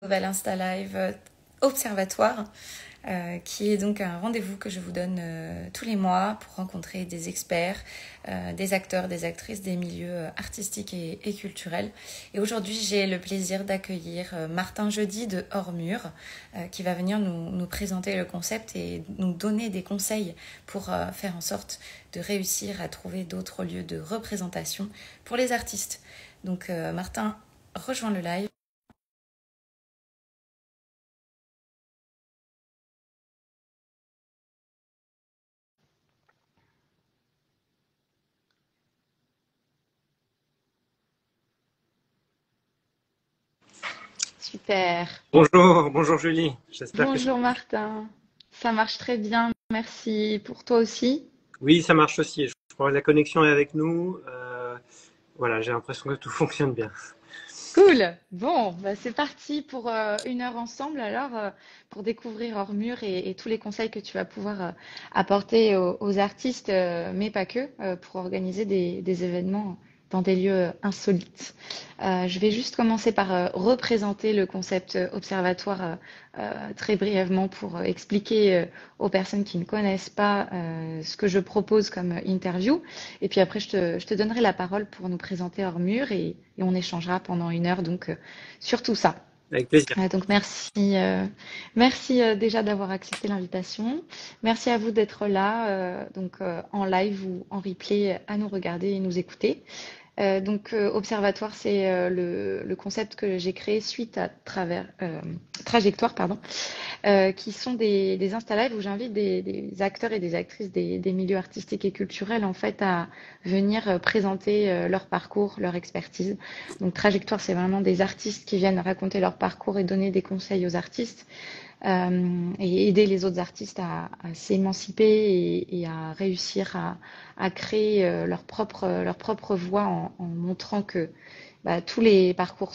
Nouvel Insta Live Observatoire, qui est donc un rendez-vous que je vous donne tous les mois pour rencontrer des experts, des acteurs, des actrices des milieux artistiques et culturels. Et aujourd'hui, j'ai le plaisir d'accueillir Martin Jeudi de Hors Mur, qui va venir nous présenter le concept et nous donner des conseils pour faire en sorte de réussir à trouver d'autres lieux de représentation pour les artistes. Donc Martin rejoint le live. Super. Bonjour Julie, j'espère que ça... Bonjour Martin. Ça marche très bien. Merci pour toi aussi. Oui, ça marche aussi. Je crois que la connexion est avec nous. Voilà, j'ai l'impression que tout fonctionne bien. Cool. Bon, bah c'est parti pour 1 heure ensemble alors pour découvrir Hors Mur et tous les conseils que tu vas pouvoir apporter aux artistes, mais pas que, pour organiser des événements dans des lieux insolites. Je vais juste commencer par représenter le concept observatoire très brièvement pour expliquer aux personnes qui ne connaissent pas ce que je propose comme interview. Et puis après, je te donnerai la parole pour nous présenter Hors Mur et on échangera pendant 1 heure donc sur tout ça. Avec plaisir. Donc merci déjà d'avoir accepté l'invitation. Merci à vous d'être là en live ou en replay à nous regarder et nous écouter. Observatoire, c'est le concept que j'ai créé suite à travers Trajectoire, pardon, qui sont des Insta Live où j'invite des acteurs et des actrices des milieux artistiques et culturels en fait à venir présenter leur parcours, leur expertise. Donc Trajectoire, c'est vraiment des artistes qui viennent raconter leur parcours et donner des conseils aux artistes et aider les autres artistes à s'émanciper et à réussir à créer leur propre voie en montrant que tous les parcours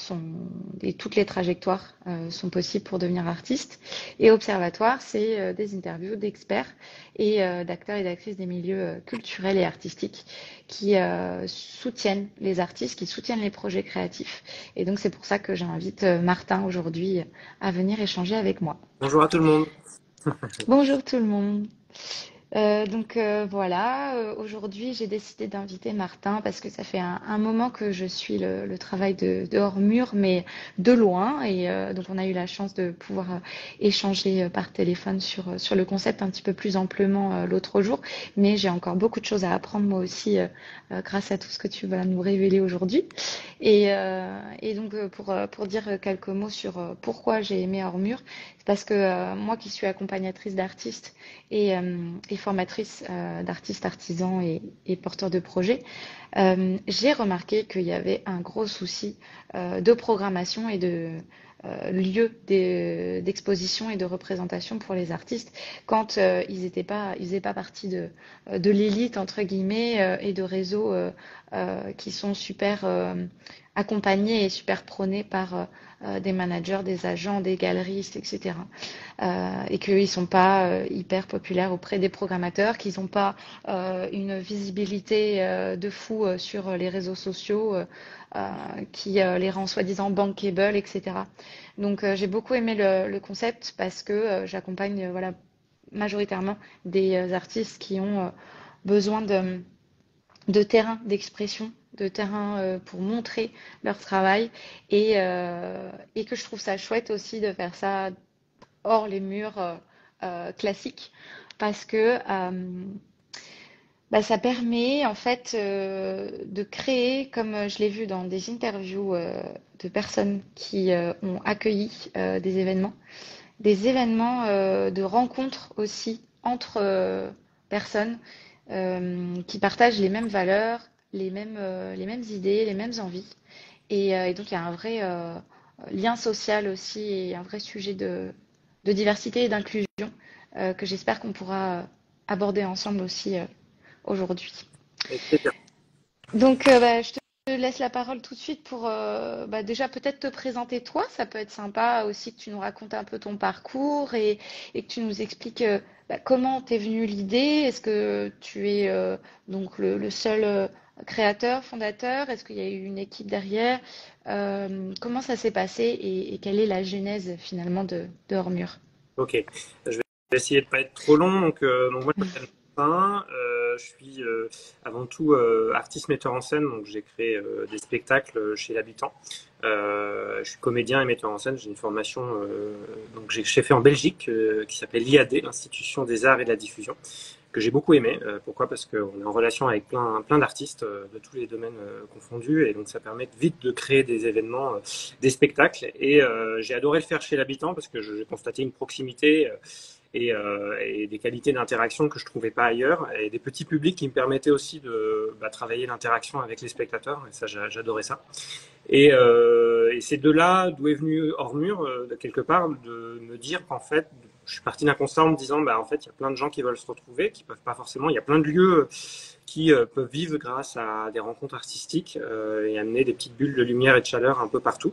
et toutes les trajectoires sont possibles pour devenir artiste. Et Observatoire, c'est des interviews d'experts et d'acteurs et d'actrices des milieux culturels et artistiques qui soutiennent les artistes, qui soutiennent les projets créatifs. Et donc c'est pour ça que j'invite Martin aujourd'hui à venir échanger avec moi. Bonjour à tout le monde. Bonjour tout le monde. Voilà, aujourd'hui j'ai décidé d'inviter Martin parce que ça fait un moment que je suis le travail de Hors Mur, mais de loin. Et donc on a eu la chance de pouvoir échanger par téléphone sur le concept un petit peu plus amplement l'autre jour. Mais j'ai encore beaucoup de choses à apprendre moi aussi grâce à tout ce que tu vas nous révéler aujourd'hui. Pour dire quelques mots sur pourquoi j'ai aimé Hors Mur, c'est parce que moi qui suis accompagnatrice d'artistes et formatrice d'artistes artisans et porteurs de projets, j'ai remarqué qu'il y avait un gros souci de programmation et de lieux d'exposition et de représentation pour les artistes quand ils faisaient pas partie de l'élite entre guillemets et de réseaux qui sont super accompagnés et super prônés par des managers, des agents, des galeristes, etc. Et qu'ils ne sont pas hyper populaires auprès des programmateurs, qu'ils n'ont pas une visibilité de fou sur les réseaux sociaux qui les rend soi-disant bankable, etc. Donc j'ai beaucoup aimé le concept parce que j'accompagne voilà, majoritairement des artistes qui ont besoin de terrain d'expression, de terrain pour montrer leur travail et que je trouve ça chouette aussi de faire ça hors les murs classiques parce que ça permet en fait de créer, comme je l'ai vu dans des interviews de personnes qui ont accueilli des événements de rencontres aussi entre personnes qui partagent les mêmes valeurs, les mêmes idées, les mêmes envies. Et donc il y a un vrai lien social aussi et un vrai sujet de diversité et d'inclusion que j'espère qu'on pourra aborder ensemble aussi aujourd'hui. Avec plaisir. Je te laisse la parole tout de suite pour déjà peut-être te présenter toi. Ça peut être sympa aussi que tu nous racontes un peu ton parcours et que tu nous expliques comment t'es venue l'idée. Est-ce que tu es donc le seul créateur, fondateur? Est-ce qu'il y a eu une équipe derrière? Comment ça s'est passé et quelle est la genèse finalement de Hormure? Ok, je vais essayer de ne pas être trop long. Donc moi, je m'appelle Martin. Je suis avant tout artiste metteur en scène. Donc j'ai créé des spectacles chez l'habitant. Je suis comédien et metteur en scène. J'ai une formation donc j'ai fait en Belgique qui s'appelle l'IAD, l'Institution des Arts et de la Diffusion, que j'ai beaucoup aimé. Pourquoi? Parce qu'on est en relation avec plein d'artistes de tous les domaines confondus, et donc ça permet vite de créer des événements, des spectacles. Et j'ai adoré le faire chez l'habitant parce que j'ai constaté une proximité et des qualités d'interaction que je trouvais pas ailleurs, et des petits publics qui me permettaient aussi de travailler l'interaction avec les spectateurs. Et ça, j'adorais ça. Et c'est de là d'où est venu Hormure, de quelque part, de me dire qu'en fait, je suis parti d'un constat en me disant, en fait, il y a plein de gens qui veulent se retrouver, qui peuvent pas forcément. Il y a plein de lieux qui peuvent vivre grâce à des rencontres artistiques et amener des petites bulles de lumière et de chaleur un peu partout.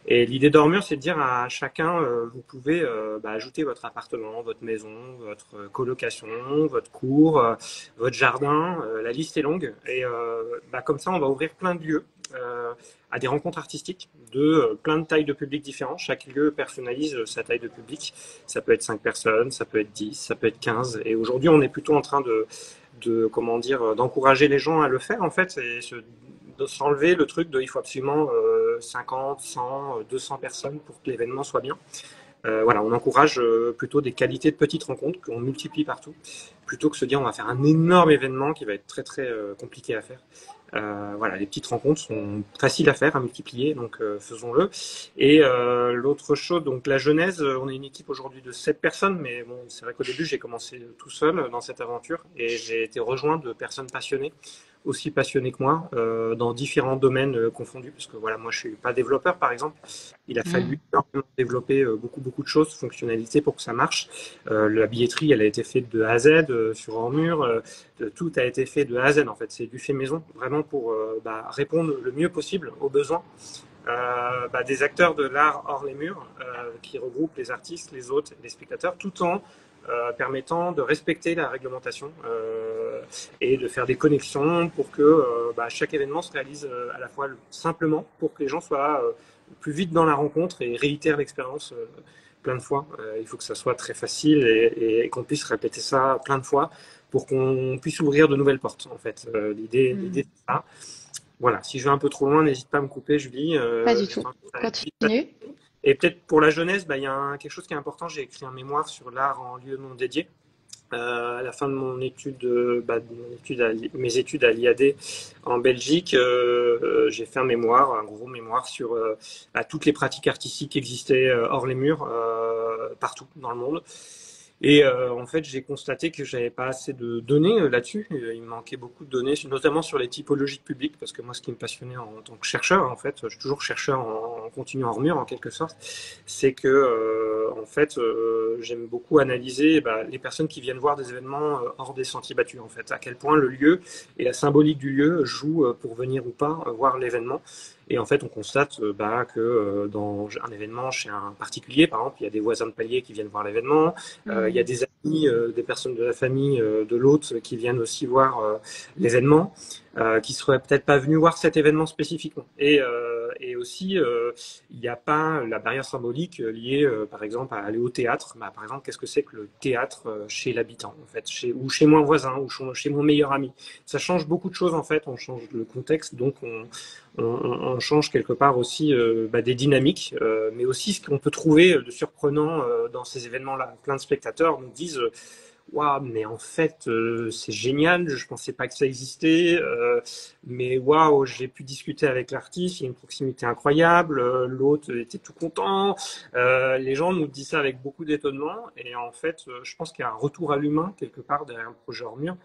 Et l'idée d'Hormure, c'est de dire à chacun, vous pouvez ajouter votre appartement, votre maison, votre colocation, votre cour, votre jardin. La liste est longue. Et comme ça, on va ouvrir plein de lieux à des rencontres artistiques de plein de tailles de public différents. Chaque lieu personnalise sa taille de public. Ça peut être 5 personnes, ça peut être 10, ça peut être 15. Et aujourd'hui, on est plutôt en train comment dire, d'encourager les gens à le faire, en fait, et de s'enlever le truc de il faut absolument 50, 100, 200 personnes pour que l'événement soit bien. Voilà, on encourage plutôt des qualités de petites rencontres qu'on multiplie partout, plutôt que se dire on va faire un énorme événement qui va être très très compliqué à faire. Voilà, les petites rencontres sont faciles à faire, à multiplier, donc faisons-le. Et l'autre chose, donc la genèse, on est une équipe aujourd'hui de 7 personnes, mais bon, c'est vrai qu'au début j'ai commencé tout seul dans cette aventure, et j'ai été rejoint de personnes passionnées, aussi passionnées que moi, dans différents domaines confondus, parce que voilà, moi je suis pas développeur par exemple. Il a fallu énormément développer beaucoup de choses, fonctionnalités pour que ça marche. La billetterie, elle a été faite de A à Z sur Hormure. Tout a été fait de A à Z, en fait. C'est du fait maison, vraiment pour répondre le mieux possible aux besoins des acteurs de l'art hors les murs, qui regroupent les artistes, les hôtes, les spectateurs, tout en permettant de respecter la réglementation et de faire des connexions pour que chaque événement se réalise à la fois simplement, pour que les gens soient plus vite dans la rencontre et réitèrent l'expérience plein de fois. Il faut que ça soit très facile et qu'on puisse répéter ça plein de fois pour qu'on puisse ouvrir de nouvelles portes, en fait. L'idée, c'est ça. Voilà, si je vais un peu trop loin, n'hésite pas à me couper, Julie. Pas du tout. Continue. Et peut-être pour la jeunesse, il y a quelque chose qui est important. J'ai écrit un mémoire sur l'art en lieu non dédié. À la fin de mon étude, mes études à l'IAD en Belgique, j'ai fait un gros mémoire sur toutes les pratiques artistiques qui existaient hors les murs, partout dans le monde. Et en fait, j'ai constaté que j'avais pas assez de données là-dessus. Il me manquait beaucoup de données, notamment sur les typologies de public, parce que moi, ce qui me passionnait en tant que chercheur, en fait, je suis toujours chercheur en continu en mur, en quelque sorte, c'est que en fait, j'aime beaucoup analyser les personnes qui viennent voir des événements hors des sentiers battus, en fait, à quel point le lieu et la symbolique du lieu jouent pour venir ou pas voir l'événement. Et en fait, on constate que dans un événement chez un particulier, par exemple, il y a des voisins de palier qui viennent voir l'événement, il y a des amis, des personnes de la famille de l'hôte qui viennent aussi voir l'événement, qui seraient peut-être pas venus voir cet événement spécifiquement. Et aussi, il n'y a pas la barrière symbolique liée, par exemple, à aller au théâtre. Par exemple, qu'est-ce que c'est que le théâtre chez l'habitant, en fait, ou chez mon voisin, ou chez mon meilleur ami. Ça change beaucoup de choses, en fait. On change le contexte, donc on change quelque part aussi des dynamiques, mais aussi ce qu'on peut trouver de surprenant dans ces événements-là. Plein de spectateurs nous disent waouh, mais en fait, c'est génial, je pensais pas que ça existait, mais waouh, j'ai pu discuter avec l'artiste, il y a une proximité incroyable, l'autre était tout content. Les gens nous disent ça avec beaucoup d'étonnement, et en fait, je pense qu'il y a un retour à l'humain quelque part derrière le projet Hormure,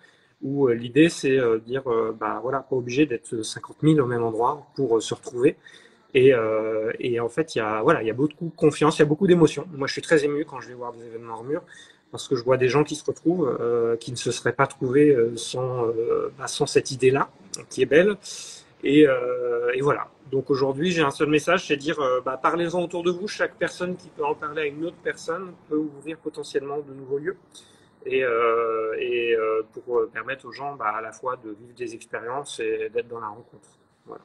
où l'idée c'est de dire voilà, pas obligé d'être 50 000 au même endroit pour se retrouver. Et en fait, il y a beaucoup de confiance, il y a beaucoup d'émotions. Moi, je suis très ému quand je vais voir des événements Hormure, parce que je vois des gens qui se retrouvent, qui ne se seraient pas trouvés sans cette idée-là, qui est belle. Et voilà. Donc aujourd'hui, j'ai un seul message, c'est dire parlez-en autour de vous. Chaque personne qui peut en parler à une autre personne peut ouvrir potentiellement de nouveaux lieux. pour permettre aux gens à la fois de vivre des expériences et d'être dans la rencontre. Voilà.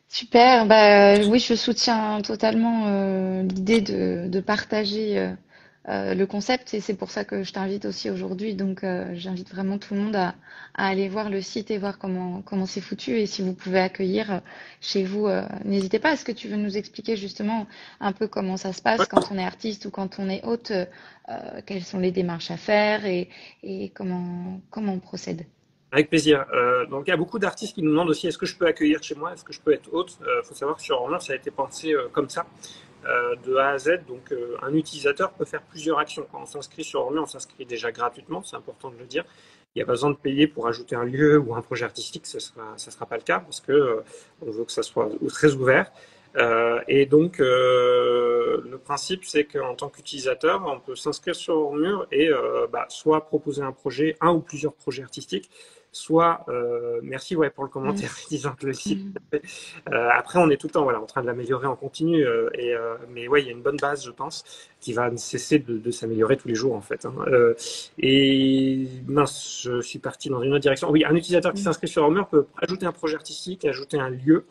Super, bah oui, je soutiens totalement l'idée de partager le concept et c'est pour ça que je t'invite aussi aujourd'hui. Donc, j'invite vraiment tout le monde à aller voir le site et voir comment c'est foutu. Et si vous pouvez accueillir chez vous, n'hésitez pas. Est-ce que tu veux nous expliquer justement un peu comment ça se passe quand on est artiste ou quand on est hôte, quelles sont les démarches à faire et comment on procède? Avec plaisir. Donc, il y a beaucoup d'artistes qui nous demandent aussi est-ce que je peux accueillir chez moi, est-ce que je peux être hôte. Faut savoir que sur Horner, ça a été pensé comme ça, de A à Z. Donc, un utilisateur peut faire plusieurs actions. Quand on s'inscrit sur Horner, on s'inscrit déjà gratuitement, c'est important de le dire. Il n'y a pas besoin de payer pour ajouter un lieu ou un projet artistique, ça sera pas le cas parce que on veut que ça soit très ouvert. Le principe, c'est qu'en tant qu'utilisateur, on peut s'inscrire sur Horner et soit proposer un projet, un ou plusieurs projets artistiques, soit merci ouais pour le Mm. commentaire disant que le site Mm. après on est tout le temps voilà en train de l'améliorer en continu mais ouais il y a une bonne base je pense qui va ne cesser de s'améliorer tous les jours en fait hein. Et mince je suis parti dans une autre direction oui un utilisateur qui Mm. s'inscrit sur Homer peut ajouter un projet artistique ajouter un lieu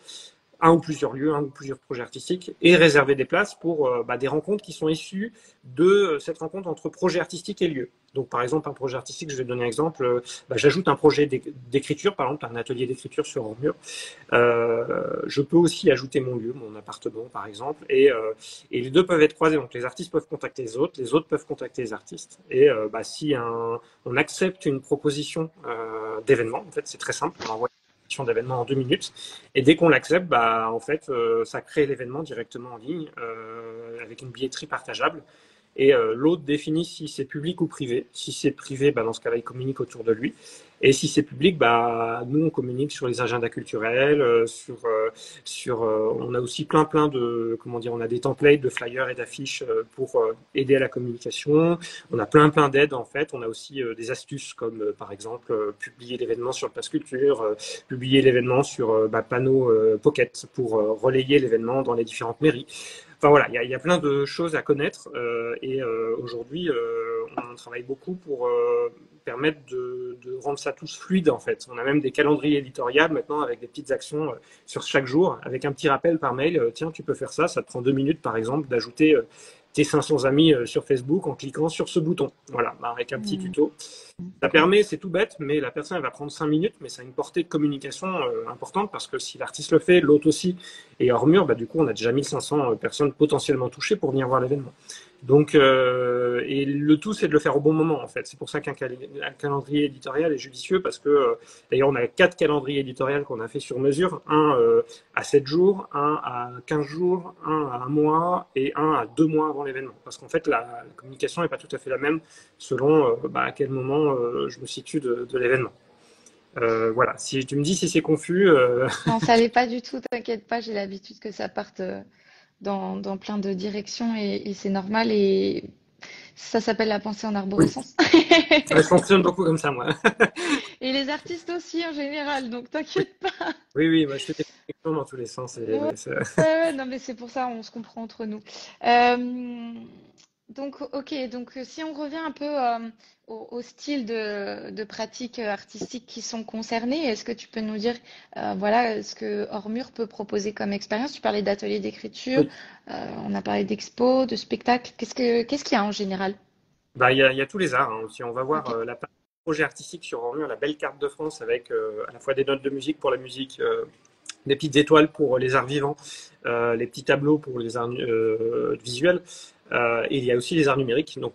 un ou plusieurs lieux, un ou plusieurs projets artistiques, et réserver des places pour des rencontres qui sont issues de cette rencontre entre projet artistique et lieu. Donc, par exemple, un projet artistique, je vais donner un exemple, j'ajoute un projet d'écriture, par exemple, un atelier d'écriture sur Ormur. Je peux aussi ajouter mon lieu, mon appartement, par exemple, et les deux peuvent être croisés. Donc, les artistes peuvent contacter les autres peuvent contacter les artistes. Et si on accepte une proposition d'événement, en fait, c'est très simple, on envoie d'événement en 2 minutes. Et dès qu'on l'accepte, en fait, ça crée l'événement directement en ligne avec une billetterie partageable. Et l'autre définit si c'est public ou privé. Si c'est privé, dans ce cas-là, il communique autour de lui. Et si c'est public, nous, on communique sur les agendas culturels, on a aussi plein de, comment dire, on a des templates de flyers et d'affiches pour aider à la communication. On a plein d'aides, en fait. On a aussi des astuces comme, par exemple, publier l'événement sur le Pass Culture, publier l'événement sur panneau Pocket pour relayer l'événement dans les différentes mairies. Enfin voilà, il y a plein de choses à connaître aujourd'hui, on travaille beaucoup pour permettre de rendre ça tous fluide en fait. On a même des calendriers éditoriales maintenant avec des petites actions sur chaque jour, avec un petit rappel par mail. Tiens, tu peux faire ça, ça te prend 2 minutes par exemple d'ajouter tes 500 amis sur Facebook en cliquant sur ce bouton. Voilà, avec un petit Mm. tuto. Ça permet, c'est tout bête, mais la personne elle va prendre 5 minutes, mais ça a une portée de communication importante parce que si l'artiste le fait, l'autre aussi, et hors mur, du coup on a déjà 1500 personnes potentiellement touchées pour venir voir l'événement. Donc, et le tout, c'est de le faire au bon moment, en fait. C'est pour ça qu'un calendrier éditorial est judicieux, parce que, d'ailleurs, on a 4 calendriers éditoriaux qu'on a fait sur mesure. Un à 7 jours, un à 15 jours, un à 1 mois et un à 2 mois avant l'événement. Parce qu'en fait, la communication n'est pas tout à fait la même selon à quel moment je me situe de l'événement. Voilà, si tu me dis si c'est confus. Non, ça l'est pas du tout, t'inquiète pas, j'ai l'habitude que ça parte dans plein de directions et c'est normal et ça s'appelle la pensée en Oui, arborescence. je fonctionne beaucoup comme ça, moi. Et les artistes aussi en général, donc Oui, t'inquiète pas. oui, moi, je fais des connexions dans tous les sens. Et, Ouais, ouais, ouais, non mais c'est pour ça, on se comprend entre nous. Euh, donc, ok, donc si on revient un peu au style de pratiques artistiques qui sont concernés, est-ce que tu peux nous dire, voilà, ce que Ormur peut proposer comme expérience? Tu parlais d'ateliers d'écriture, oui. on a parlé d'expos, de spectacles. Qu'est-ce qu'il y a en général? Il y a tous les arts, hein. Si on va voir Ok. la page projet artistique sur Ormur, la belle carte de France avec à la fois des notes de musique pour la musique, des petites étoiles pour les arts vivants, les petits tableaux pour les arts visuels. Et il y a aussi les arts numériques. Donc,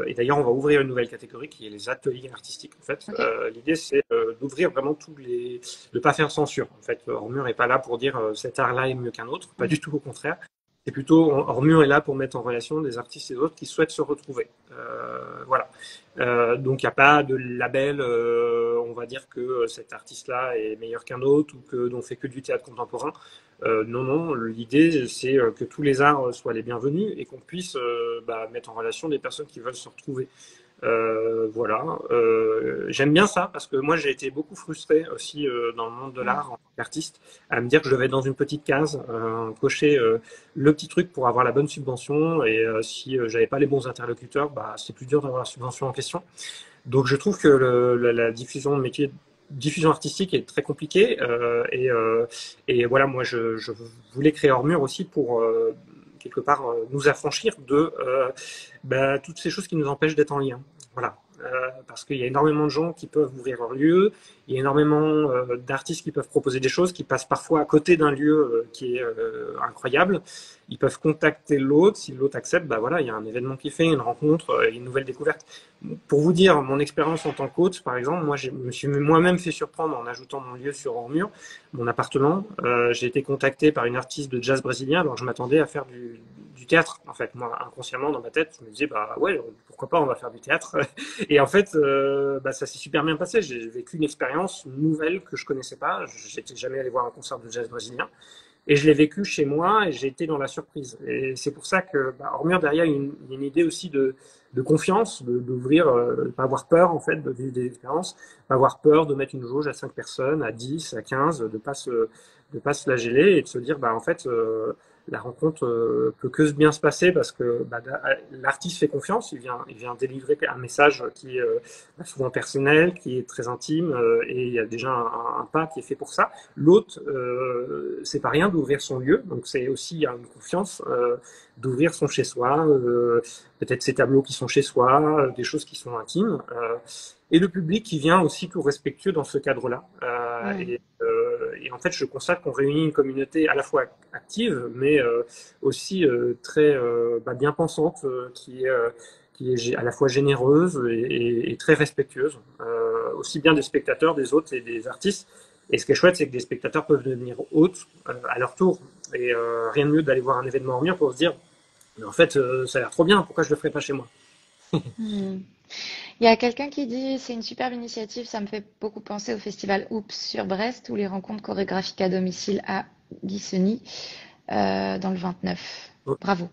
et d'ailleurs, on va ouvrir une nouvelle catégorie qui est les ateliers artistiques. En fait, Ok. l'idée c'est d'ouvrir vraiment de pas faire censure. En fait, Ormur n'est pas là pour dire cet art-là est mieux qu'un autre, pas du tout au contraire. C'est plutôt Ormur est là pour mettre en relation des artistes et d'autres qui souhaitent se retrouver. Voilà. Donc il n'y a pas de label, on va dire que cet artiste-là est meilleur qu'un autre ou que l'on fait que du théâtre contemporain. Non, l'idée c'est que tous les arts soient les bienvenus et qu'on puisse mettre en relation des personnes qui veulent se retrouver. Voilà, j'aime bien ça parce que moi j'ai été beaucoup frustré aussi dans le monde de l'art en tant qu'artiste à me dire que je devais être dans une petite case, cocher le petit truc pour avoir la bonne subvention et si j'avais pas les bons interlocuteurs, bah c'est plus dur d'avoir la subvention en question. Donc je trouve que la diffusion de métier, diffusion artistique est très compliquée et voilà moi je voulais créer Hors Mur aussi pour quelque part nous affranchir de toutes ces choses qui nous empêchent d'être en lien. Voilà. Parce qu'il y a énormément de gens qui peuvent ouvrir leur lieu, il y a énormément d'artistes qui peuvent proposer des choses, qui passent parfois à côté d'un lieu qui est incroyable. Ils peuvent contacter l'autre, si l'autre accepte, bah voilà, il y a un événement qui fait, une rencontre, une nouvelle découverte. Pour vous dire, mon expérience en tant qu'hôte, par exemple, moi je me suis moi-même fait surprendre en ajoutant mon lieu sur Hors Mur, mon appartement. J'ai été contacté par une artiste de jazz brésilien, alors je m'attendais à faire du théâtre. En fait, moi, inconsciemment, dans ma tête, je me disais, bah ouais, pourquoi pas, on va faire du théâtre. Et en fait, ça s'est super bien passé. J'ai vécu une expérience nouvelle que je connaissais pas. J'étais jamais allé voir un concert de jazz brésilien. Et je l'ai vécu chez moi et j'ai été dans la surprise. Et c'est pour ça que, Hors Mur, derrière, il y a une idée aussi de confiance, d'ouvrir, de pas avoir peur, en fait, de vivre des expériences, pas avoir peur de mettre une jauge à 5 personnes, à 10, à 15, de pas se flageller et de se dire, en fait, la rencontre peut que bien se passer parce que l'artiste fait confiance, il vient délivrer un message qui est souvent personnel, qui est très intime et il y a déjà un pas qui est fait pour ça. L'autre, c'est pas rien d'ouvrir son lieu, donc c'est aussi une confiance d'ouvrir son chez-soi, peut-être ses tableaux qui sont chez soi, des choses qui sont intimes. Et le public qui vient aussi tout respectueux dans ce cadre-là. Et en fait, je constate qu'on réunit une communauté à la fois active, mais aussi très bien pensante, qui est à la fois généreuse et très respectueuse, aussi bien des spectateurs, des hôtes et des artistes. Et ce qui est chouette, c'est que des spectateurs peuvent devenir hôtes à leur tour. Et rien de mieux d'aller voir un événement Hors Mur pour se dire, mais en fait, ça a l'air trop bien, pourquoi je le ferais pas chez moi? Hmm. Il y a quelqu'un qui dit c'est une superbe initiative, ça me fait beaucoup penser au festival Oops sur Brest ou les rencontres chorégraphiques à domicile à Guisseny dans le 29. Bravo.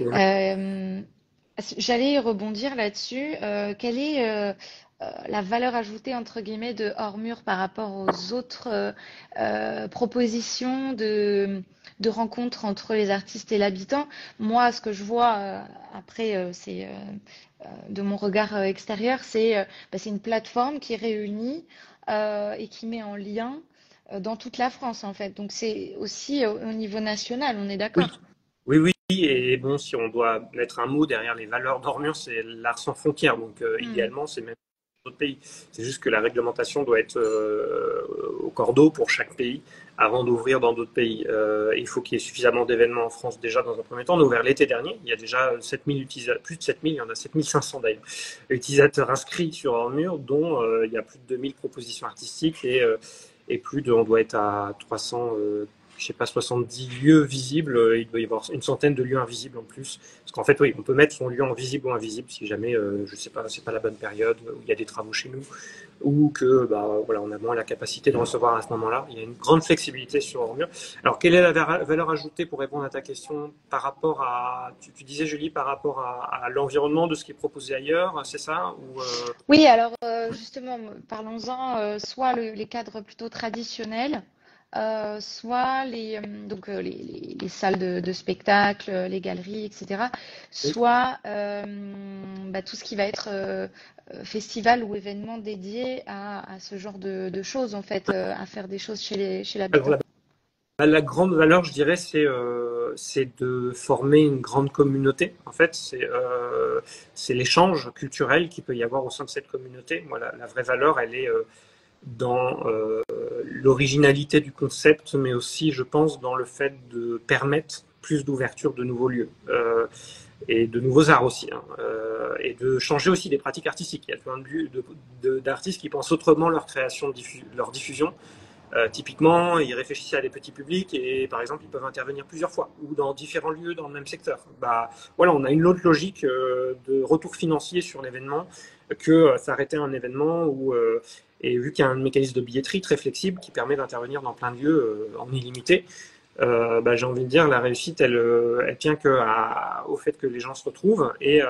Euh, J'allais rebondir là-dessus. Quelle est la valeur ajoutée entre guillemets de Hors Mur par rapport aux autres propositions de rencontres entre les artistes et l'habitant? Moi, ce que je vois après, c'est de mon regard extérieur, c'est une plateforme qui réunit et qui met en lien dans toute la France en fait. Donc c'est aussi au niveau national, on est Oui, d'accord? oui, oui. Et bon, si on doit mettre un mot derrière les valeurs d'Ormur, c'est l'art sans frontières. Donc, Hmm. idéalement, c'est même d'autres pays. C'est juste que la réglementation doit être au cordeau pour chaque pays avant d'ouvrir dans d'autres pays. Il faut qu'il y ait suffisamment d'événements en France déjà dans un premier temps. On a ouvert l'été dernier. Il y a déjà 7000 utilisateurs, plus de 7000, il y en a 7500 d'ailleurs, utilisateurs inscrits sur Ormur, dont il y a plus de 2000 propositions artistiques et on doit être à 300, je sais pas, 70 lieux visibles. Il doit y avoir une centaine de lieux invisibles en plus. Parce qu'en fait, oui, on peut mettre son lieu en visible ou invisible si jamais, je sais pas, c'est pas la bonne période, où il y a des travaux chez nous, ou que, voilà, on a moins la capacité de recevoir à ce moment-là. Il y a une grande flexibilité sur Ormur. Alors, quelle est la valeur ajoutée pour répondre à ta question par rapport à, tu disais, Julie, par rapport à l'environnement de ce qui est proposé ailleurs, c'est ça? Ou, Oui, alors justement, parlons-en, soit les cadres plutôt traditionnels, soit les salles de spectacle, les galeries, etc. oui. Soit tout ce qui va être festival ou événement dédié à ce genre de choses, en fait, à faire des choses chez Alors, l'habitant. la grande valeur, je dirais, c'est de former une grande communauté. En fait, c'est l'échange culturel qu'il peut y avoir au sein de cette communauté. Moi, la vraie valeur, elle est dans l'originalité du concept, mais aussi, je pense, dans le fait de permettre plus d'ouverture de nouveaux lieux et de nouveaux arts aussi, hein, et de changer aussi des pratiques artistiques. Il y a plein d'artistes qui pensent autrement leur création, leur diffusion. Typiquement, ils réfléchissent à des petits publics et par exemple, ils peuvent intervenir plusieurs fois ou dans différents lieux dans le même secteur. Voilà, on a une autre logique de retour financier sur l'événement que s'arrêter un événement et vu qu'il y a un mécanisme de billetterie très flexible qui permet d'intervenir dans plein de lieux en illimité, j'ai envie de dire, la réussite, elle tient au fait que les gens se retrouvent. Et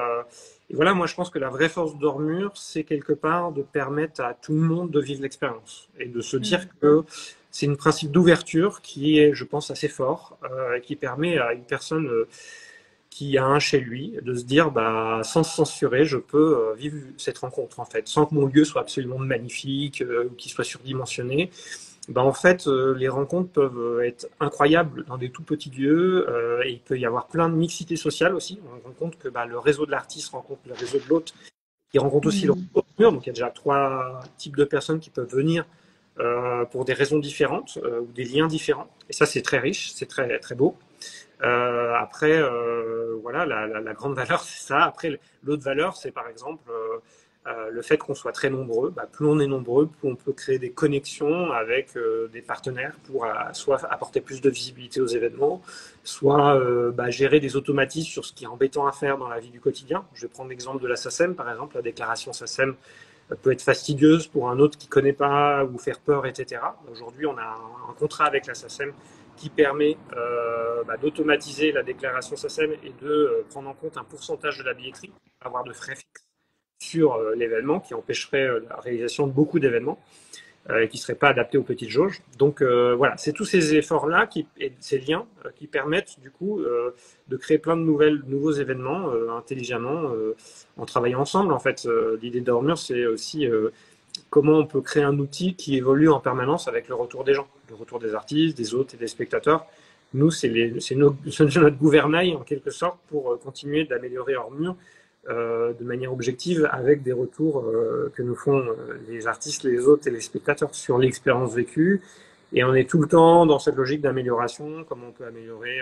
voilà, moi, je pense que la vraie force d'Ormur, c'est quelque part de permettre à tout le monde de vivre l'expérience et de se dire que c'est un principe d'ouverture qui est, je pense, assez fort, qui permet à une personne qui a un chez lui de se dire, sans se censurer, je peux vivre cette rencontre, en fait, sans que mon lieu soit absolument magnifique, ou qu'il soit surdimensionné. En fait, les rencontres peuvent être incroyables dans des tout petits lieux, et il peut y avoir plein de mixité sociale aussi. On rencontre que le réseau de l'artiste rencontre le réseau de l'autre, qui rencontre aussi le réseau de l'autre. Donc il y a déjà 3 types de personnes qui peuvent venir pour des raisons différentes, ou des liens différents. Et ça, c'est très riche, c'est très, très beau. Après, voilà, la grande valeur, c'est ça. Après, l'autre valeur, c'est par exemple le fait qu'on soit très nombreux. Plus on est nombreux, plus on peut créer des connexions avec des partenaires pour soit apporter plus de visibilité aux événements, soit gérer des automatismes sur ce qui est embêtant à faire dans la vie du quotidien. Je vais prendre l'exemple de la SACEM, par exemple. La déclaration SACEM peut être fastidieuse pour un autre qui ne connaît pas ou faire peur, etc. Aujourd'hui, on a un contrat avec la SACEM qui permet d'automatiser la déclaration SACEM et de prendre en compte un pourcentage de la billetterie, avoir de frais fixes sur l'événement, qui empêcherait la réalisation de beaucoup d'événements et qui ne seraient pas adaptés aux petites jauges. Donc voilà, c'est tous ces efforts-là et ces liens qui permettent du coup de créer plein de nouveaux événements intelligemment en travaillant ensemble. En fait, l'idée d'Ormur, c'est aussi comment on peut créer un outil qui évolue en permanence avec le retour des gens, le retour des artistes, des hôtes et des spectateurs. Nous, c'est notre gouvernail en quelque sorte pour continuer d'améliorer Ormur de manière objective avec des retours que nous font les artistes, les hôtes et les spectateurs sur l'expérience vécue. Et on est tout le temps dans cette logique d'amélioration, comment on peut améliorer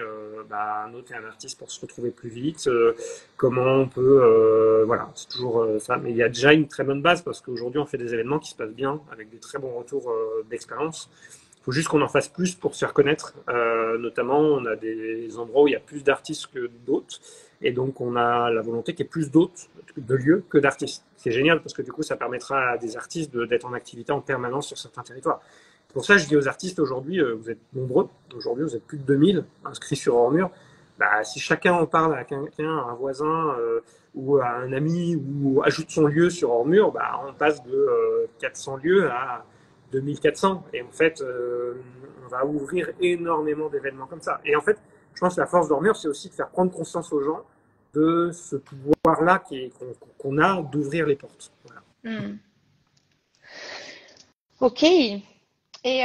un hôte et un artiste pour se retrouver plus vite, comment on peut... voilà, c'est toujours ça. Mais il y a déjà une très bonne base parce qu'aujourd'hui, on fait des événements qui se passent bien, avec des très bons retours d'expérience. Il faut juste qu'on en fasse plus pour se faire connaître. Notamment, on a des endroits où il y a plus d'artistes que d'autres. Et donc, on a la volonté qu'il y ait plus d'hôtes, de lieux, que d'artistes. C'est génial parce que du coup, ça permettra à des artistes d'être en activité en permanence sur certains territoires. Pour ça, je dis aux artistes aujourd'hui, vous êtes nombreux. Aujourd'hui, vous êtes plus de 2000 inscrits sur Ormur. Si chacun en parle à quelqu'un, à un voisin ou à un ami ou ajoute son lieu sur Ormur, on passe de 400 lieux à 2400. Et en fait, on va ouvrir énormément d'événements comme ça. Et en fait, je pense que la force d'Ormur, c'est aussi de faire prendre conscience aux gens de ce pouvoir-là qu'on a d'ouvrir les portes. Voilà. Ok. Et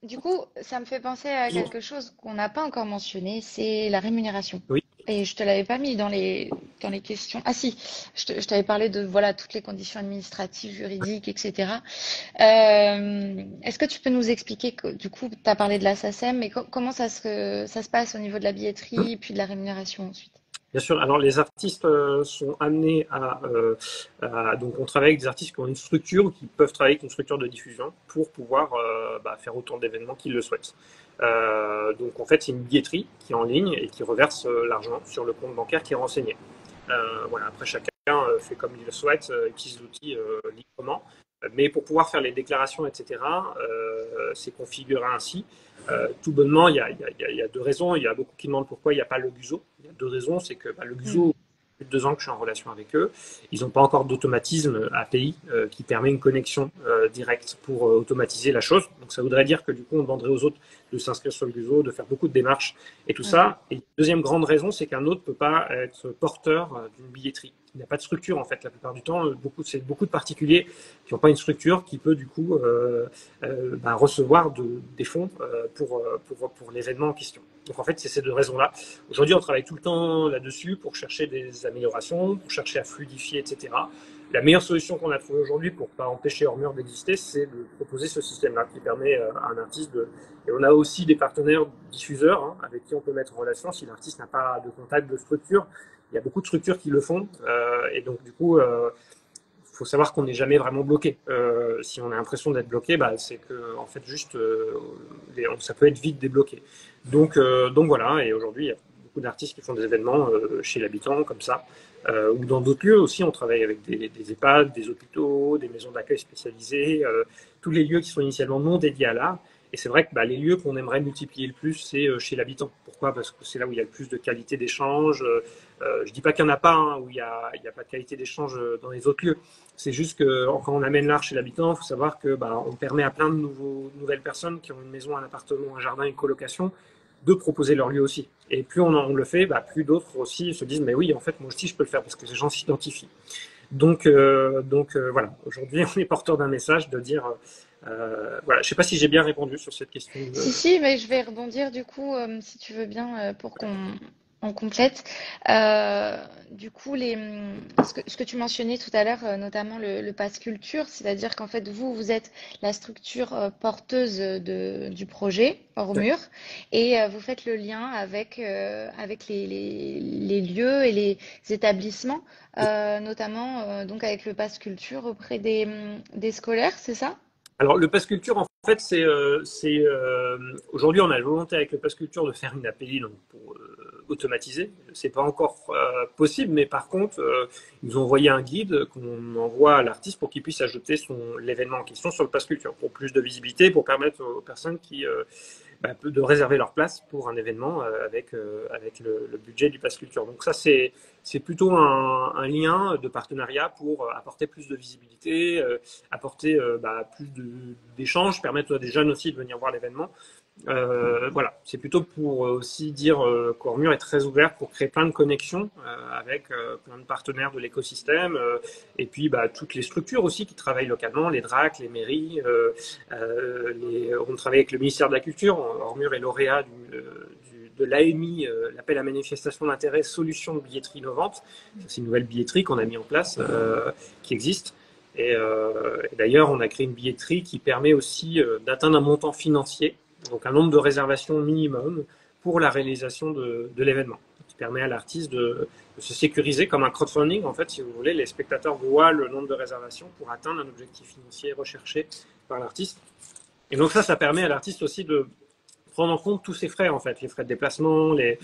du coup, ça me fait penser à quelque chose qu'on n'a pas encore mentionné, c'est la rémunération. Oui. Et je te l'avais pas mis dans les questions. Ah si, je t'avais parlé de voilà toutes les conditions administratives, juridiques, etc. Est-ce que tu peux nous expliquer que du coup, tu as parlé de la SACEM, mais comment ça se passe au niveau de la billetterie et puis de la rémunération ensuite? Bien sûr. Alors, les artistes sont amenés donc, on travaille avec des artistes qui ont une structure ou qui peuvent travailler avec une structure de diffusion pour pouvoir faire autant d'événements qu'ils le souhaitent. Donc, en fait, c'est une billetterie qui est en ligne et qui reverse l'argent sur le compte bancaire qui est renseigné. Voilà. Après, chacun fait comme il le souhaite, utilise l'outil librement. Mais pour pouvoir faire les déclarations, etc., c'est configuré ainsi. Tout bonnement, il y a 2 raisons. Il y a beaucoup qui demandent pourquoi il n'y a pas le GUSO. Il y a 2 raisons. C'est que le GUSO, plus de 2 ans que je suis en relation avec eux, ils n'ont pas encore d'automatisme API qui permet une connexion directe pour automatiser la chose. Donc ça voudrait dire que du coup, on demanderait aux autres de s'inscrire sur le GUSO, de faire beaucoup de démarches et tout ça. Et deuxième grande raison, c'est qu'un autre ne peut pas être porteur d'une billetterie. Il n'y a pas de structure en fait la plupart du temps. C'est beaucoup de particuliers qui n'ont pas une structure qui peut du coup recevoir des fonds pour l'événement en question. Donc en fait, c'est ces 2 raisons-là. Aujourd'hui, on travaille tout le temps là-dessus pour chercher des améliorations, pour chercher à fluidifier, etc. La meilleure solution qu'on a trouvée aujourd'hui pour ne pas empêcher Ormur d'exister, c'est de proposer ce système-là qui permet à un artiste de... Et on a aussi des partenaires diffuseurs avec qui on peut mettre en relation si l'artiste n'a pas de contact de structure. Il y a beaucoup de structures qui le font. Et donc, du coup, faut savoir qu'on n'est jamais vraiment bloqué. Si on a l'impression d'être bloqué, c'est que en fait juste ça peut être vite débloqué. Donc voilà. Et aujourd'hui, il y a beaucoup d'artistes qui font des événements chez l'habitant comme ça, ou dans d'autres lieux aussi. On travaille avec des EHPAD, des hôpitaux, des maisons d'accueil spécialisées, tous les lieux qui sont initialement non dédiés à l'art Et c'est vrai que les lieux qu'on aimerait multiplier le plus, c'est chez l'habitant. Pourquoi? Parce que c'est là où il y a le plus de qualité d'échange. Je dis pas qu'il n'y en a pas, hein, où il y a pas de qualité d'échange dans les autres lieux. C'est juste que quand on amène l'art chez l'habitant, il faut savoir que on permet à plein de nouvelles personnes qui ont une maison, un appartement, un jardin, une colocation, de proposer leur lieu aussi. Et plus on le fait, plus d'autres aussi se disent mais oui, en fait, moi aussi je peux le faire parce que les gens s'identifient. Donc voilà, aujourd'hui on est porteur d'un message de dire voilà, je sais pas si j'ai bien répondu sur cette question. Si, mais je vais rebondir du coup, si tu veux bien, pour qu'on on complète. Du coup, ce que tu mentionnais tout à l'heure, notamment le pass culture, c'est-à-dire qu'en fait, vous êtes la structure porteuse du projet hors mur et vous faites le lien avec les lieux et les établissements, notamment donc avec le pass culture auprès des scolaires, c'est ça? Alors, le pass culture, en fait, aujourd'hui, on a la volonté avec le pass culture de faire une API donc, pour automatiser. C'est pas encore possible, mais par contre, ils nous ont envoyé un guide qu'on envoie à l'artiste pour qu'il puisse ajouter l'événement en question sur le pass culture pour plus de visibilité, pour permettre aux personnes de réserver leur place pour un événement avec le budget du pass culture. Donc ça, c'est plutôt un lien de partenariat pour apporter plus de visibilité, apporter plus d'échanges, permettre à des jeunes aussi de venir voir l'événement. Voilà, c'est plutôt pour aussi dire qu'Ormur est très ouvert pour créer plein de connexions avec plein de partenaires de l'écosystème et puis toutes les structures aussi qui travaillent localement, les DRAC, les mairies. On travaille avec le ministère de la Culture. Ormur est lauréat de l'AMI, l'appel à manifestation d'intérêt solution de billetterie innovante. C'est une nouvelle billetterie qu'on a mis en place, qui existe. Et d'ailleurs, on a créé une billetterie qui permet aussi d'atteindre un montant financier, donc un nombre de réservations minimum pour la réalisation de l'événement, qui permet à l'artiste de se sécuriser comme un crowdfunding. En fait, si vous voulez, les spectateurs voient le nombre de réservations pour atteindre un objectif financier recherché par l'artiste. Et donc ça permet à l'artiste aussi de prendre en compte tous ses frais, en fait, les frais de déplacement, et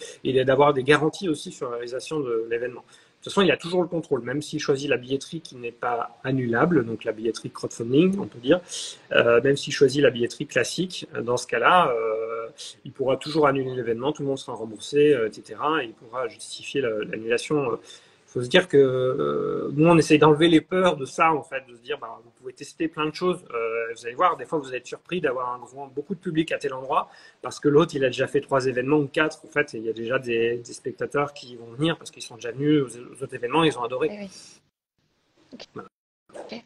d'avoir des garanties aussi sur la réalisation de l'événement. De toute façon, il a toujours le contrôle, même s'il choisit la billetterie qui n'est pas annulable, donc la billetterie crowdfunding, on peut dire, même s'il choisit la billetterie classique, dans ce cas-là, il pourra toujours annuler l'événement, tout le monde sera remboursé, etc. Et il pourra justifier l'annulation. Il faut se dire que nous, on essaye d'enlever les peurs de ça, en fait, de se dire, vous pouvez tester plein de choses. Vous allez voir, des fois, vous allez être surpris d'avoir beaucoup de public à tel endroit, parce que l'autre, il a déjà fait 3 événements ou 4. En fait, et il y a déjà des spectateurs qui vont venir parce qu'ils sont déjà venus aux autres événements, ils ont adoré. Oui. Okay. Voilà. Okay.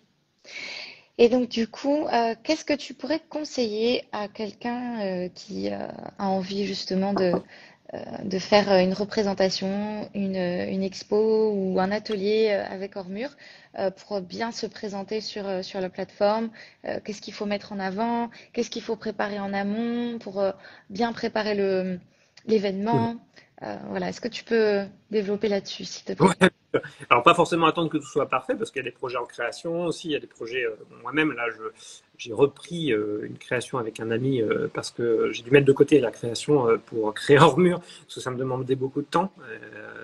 Et donc, du coup, qu'est-ce que tu pourrais conseiller à quelqu'un qui a envie justement de faire une représentation, une expo ou un atelier avec Ormur pour bien se présenter sur la plateforme? Qu'est-ce qu'il faut mettre en avant? Qu'est-ce qu'il faut préparer en amont pour bien préparer l'événement? Voilà, est-ce que tu peux développer là-dessus, s'il te plaît? Ouais. Alors, pas forcément attendre que tout soit parfait, parce qu'il y a des projets en création aussi, il y a des projets, moi-même, là, j'ai repris une création avec un ami, parce que j'ai dû mettre de côté la création pour créer hors mur, parce que ça me demandait beaucoup de temps,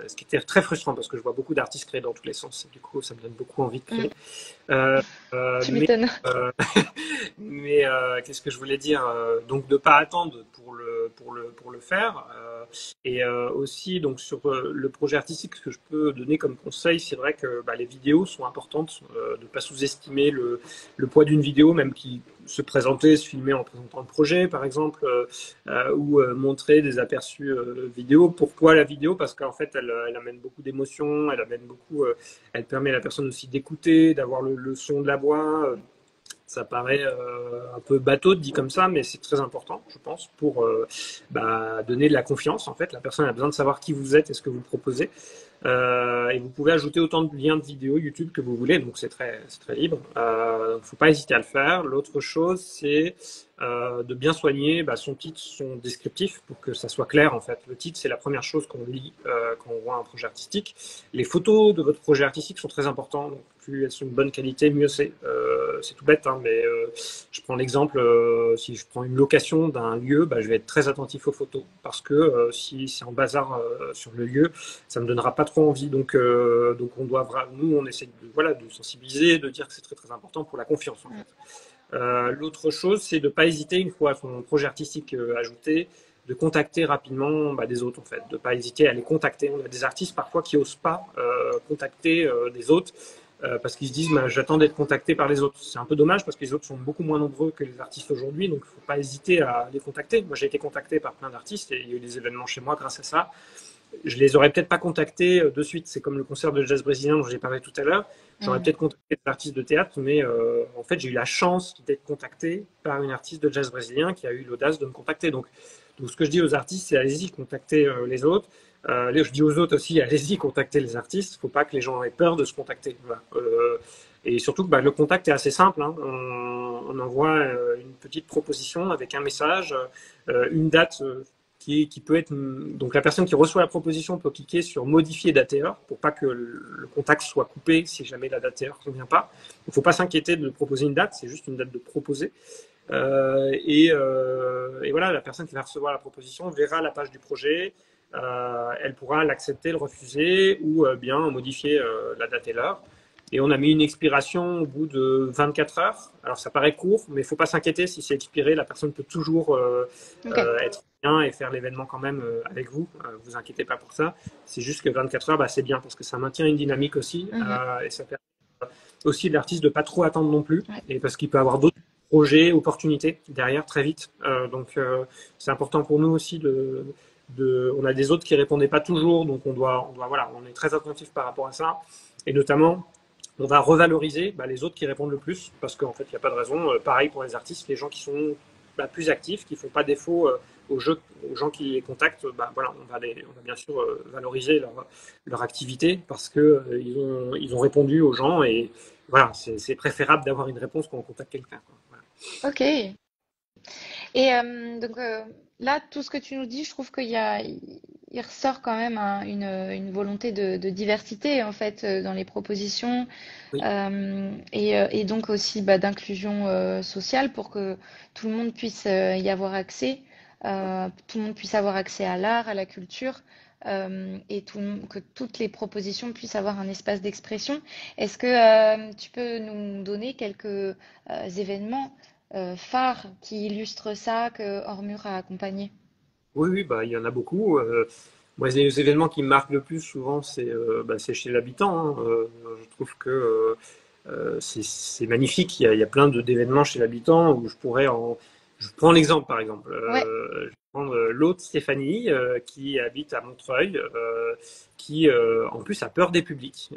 ce qui était très frustrant, parce que je vois beaucoup d'artistes créer dans tous les sens, et du coup, ça me donne beaucoup envie de créer. Tu m'étonnes. Mais qu'est-ce que je voulais dire? Donc, de pas attendre pour le faire. Et aussi, donc, sur le projet artistique, ce que je peux donner comme conseil, c'est vrai que les vidéos sont importantes, de ne pas sous-estimer le poids d'une vidéo, même qui se présenter, se filmer en présentant le projet, par exemple, ou montrer des aperçus vidéo. Pourquoi la vidéo? Parce qu'en fait, elle amène beaucoup d'émotions, elle permet à la personne aussi d'écouter, d'avoir le son de la voix. Ça paraît un peu bateau dit comme ça, mais c'est très important, je pense, pour donner de la confiance. En fait, la personne a besoin de savoir qui vous êtes et ce que vous proposez. Et vous pouvez ajouter autant de liens de vidéos YouTube que vous voulez, donc c'est très libre. Il ne faut pas hésiter à le faire. L'autre chose, c'est de bien soigner son titre, son descriptif, pour que ça soit clair en fait. Le titre, c'est la première chose qu'on lit quand on voit un projet artistique. Les photos de votre projet artistique sont très importantes, donc plus elles sont de bonne qualité, mieux c'est. C'est tout bête, hein, mais je prends l'exemple, si je prends une location d'un lieu, je vais être très attentif aux photos, parce que si c'est en bazar sur le lieu, ça me donnera pas trop envie. Donc on doit, nous, on essaie de sensibiliser, de dire que c'est très très important pour la confiance en fait. L'autre chose, c'est de ne pas hésiter, une fois son projet artistique ajouté, de contacter rapidement des autres, en fait, de ne pas hésiter à les contacter. On a des artistes parfois qui n'osent pas contacter des autres parce qu'ils se disent bah, j'attends d'être contacté par les autres. C'est un peu dommage parce que les autres sont beaucoup moins nombreux que les artistes aujourd'hui, donc il ne faut pas hésiter à les contacter. Moi, j'ai été contacté par plein d'artistes et il y a eu des événements chez moi grâce à ça. Je les aurais peut-être pas contactés de suite. C'est comme le concert de jazz brésilien dont j'ai parlé tout à l'heure. J'aurais peut-être contacté des artistes de théâtre, mais en fait, j'ai eu la chance d'être contacté par une artiste de jazz brésilien qui a eu l'audace de me contacter. Donc, ce que je dis aux artistes, c'est allez-y, contactez les autres. Je dis aux autres aussi, allez-y, contactez les artistes. Il ne faut pas que les gens aient peur de se contacter. Voilà. Et surtout que le contact est assez simple. Hein. On envoie une petite proposition avec un message, une date qui peut être. Donc la personne qui reçoit la proposition peut cliquer sur modifier date et heure pour pas que le contact soit coupé si jamais la date et heure ne convient pas. Il ne faut pas s'inquiéter de proposer une date, c'est juste une date de proposer. Et voilà, la personne qui va recevoir la proposition verra la page du projet. Elle pourra l'accepter, le refuser ou bien modifier la date et l'heure. Et on a mis une expiration au bout de 24 heures. Alors ça paraît court, mais il ne faut pas s'inquiéter. Si c'est expiré, la personne peut toujours être bien et faire l'événement quand même avec vous. Vous inquiétez pas pour ça. C'est juste que 24 heures, c'est bien parce que ça maintient une dynamique aussi. Et ça permet aussi de l'artiste de ne pas trop attendre non plus. Et parce qu'il peut avoir d'autres projets, opportunités derrière très vite. Donc c'est important pour nous aussi on a des autres qui répondaient pas toujours, donc on est très attentif par rapport à ça. Et notamment, on va revaloriser les autres qui répondent le plus, parce qu'en fait, il n'y a pas de raison. Pareil pour les artistes, les gens qui sont plus actifs, qui ne font pas défaut aux gens qui les contactent, on va bien sûr valoriser leur activité, parce qu'ils ont répondu aux gens, et voilà, c'est préférable d'avoir une réponse quand on contacte quelqu'un. Voilà. Ok. Et donc là, tout ce que tu nous dis, je trouve il ressort quand même une volonté de diversité en fait dans les propositions Oui. et donc aussi d'inclusion sociale pour que tout le monde puisse y avoir accès, tout le monde puisse avoir accès à l'art, à la culture. Et que toutes les propositions puissent avoir un espace d'expression. Est-ce que tu peux nous donner quelques événements phares qui illustrent ça que Ormur a accompagné? Oui, il y en a beaucoup. Moi, les événements qui me marquent le plus souvent, c'est chez l'habitant. Hein. Je trouve que c'est magnifique. Il y a plein d'événements chez l'habitant où je prends l'exemple, par exemple. Ouais. Je vais prendre l'autre Stéphanie qui habite à Montreuil, qui en plus a peur des publics,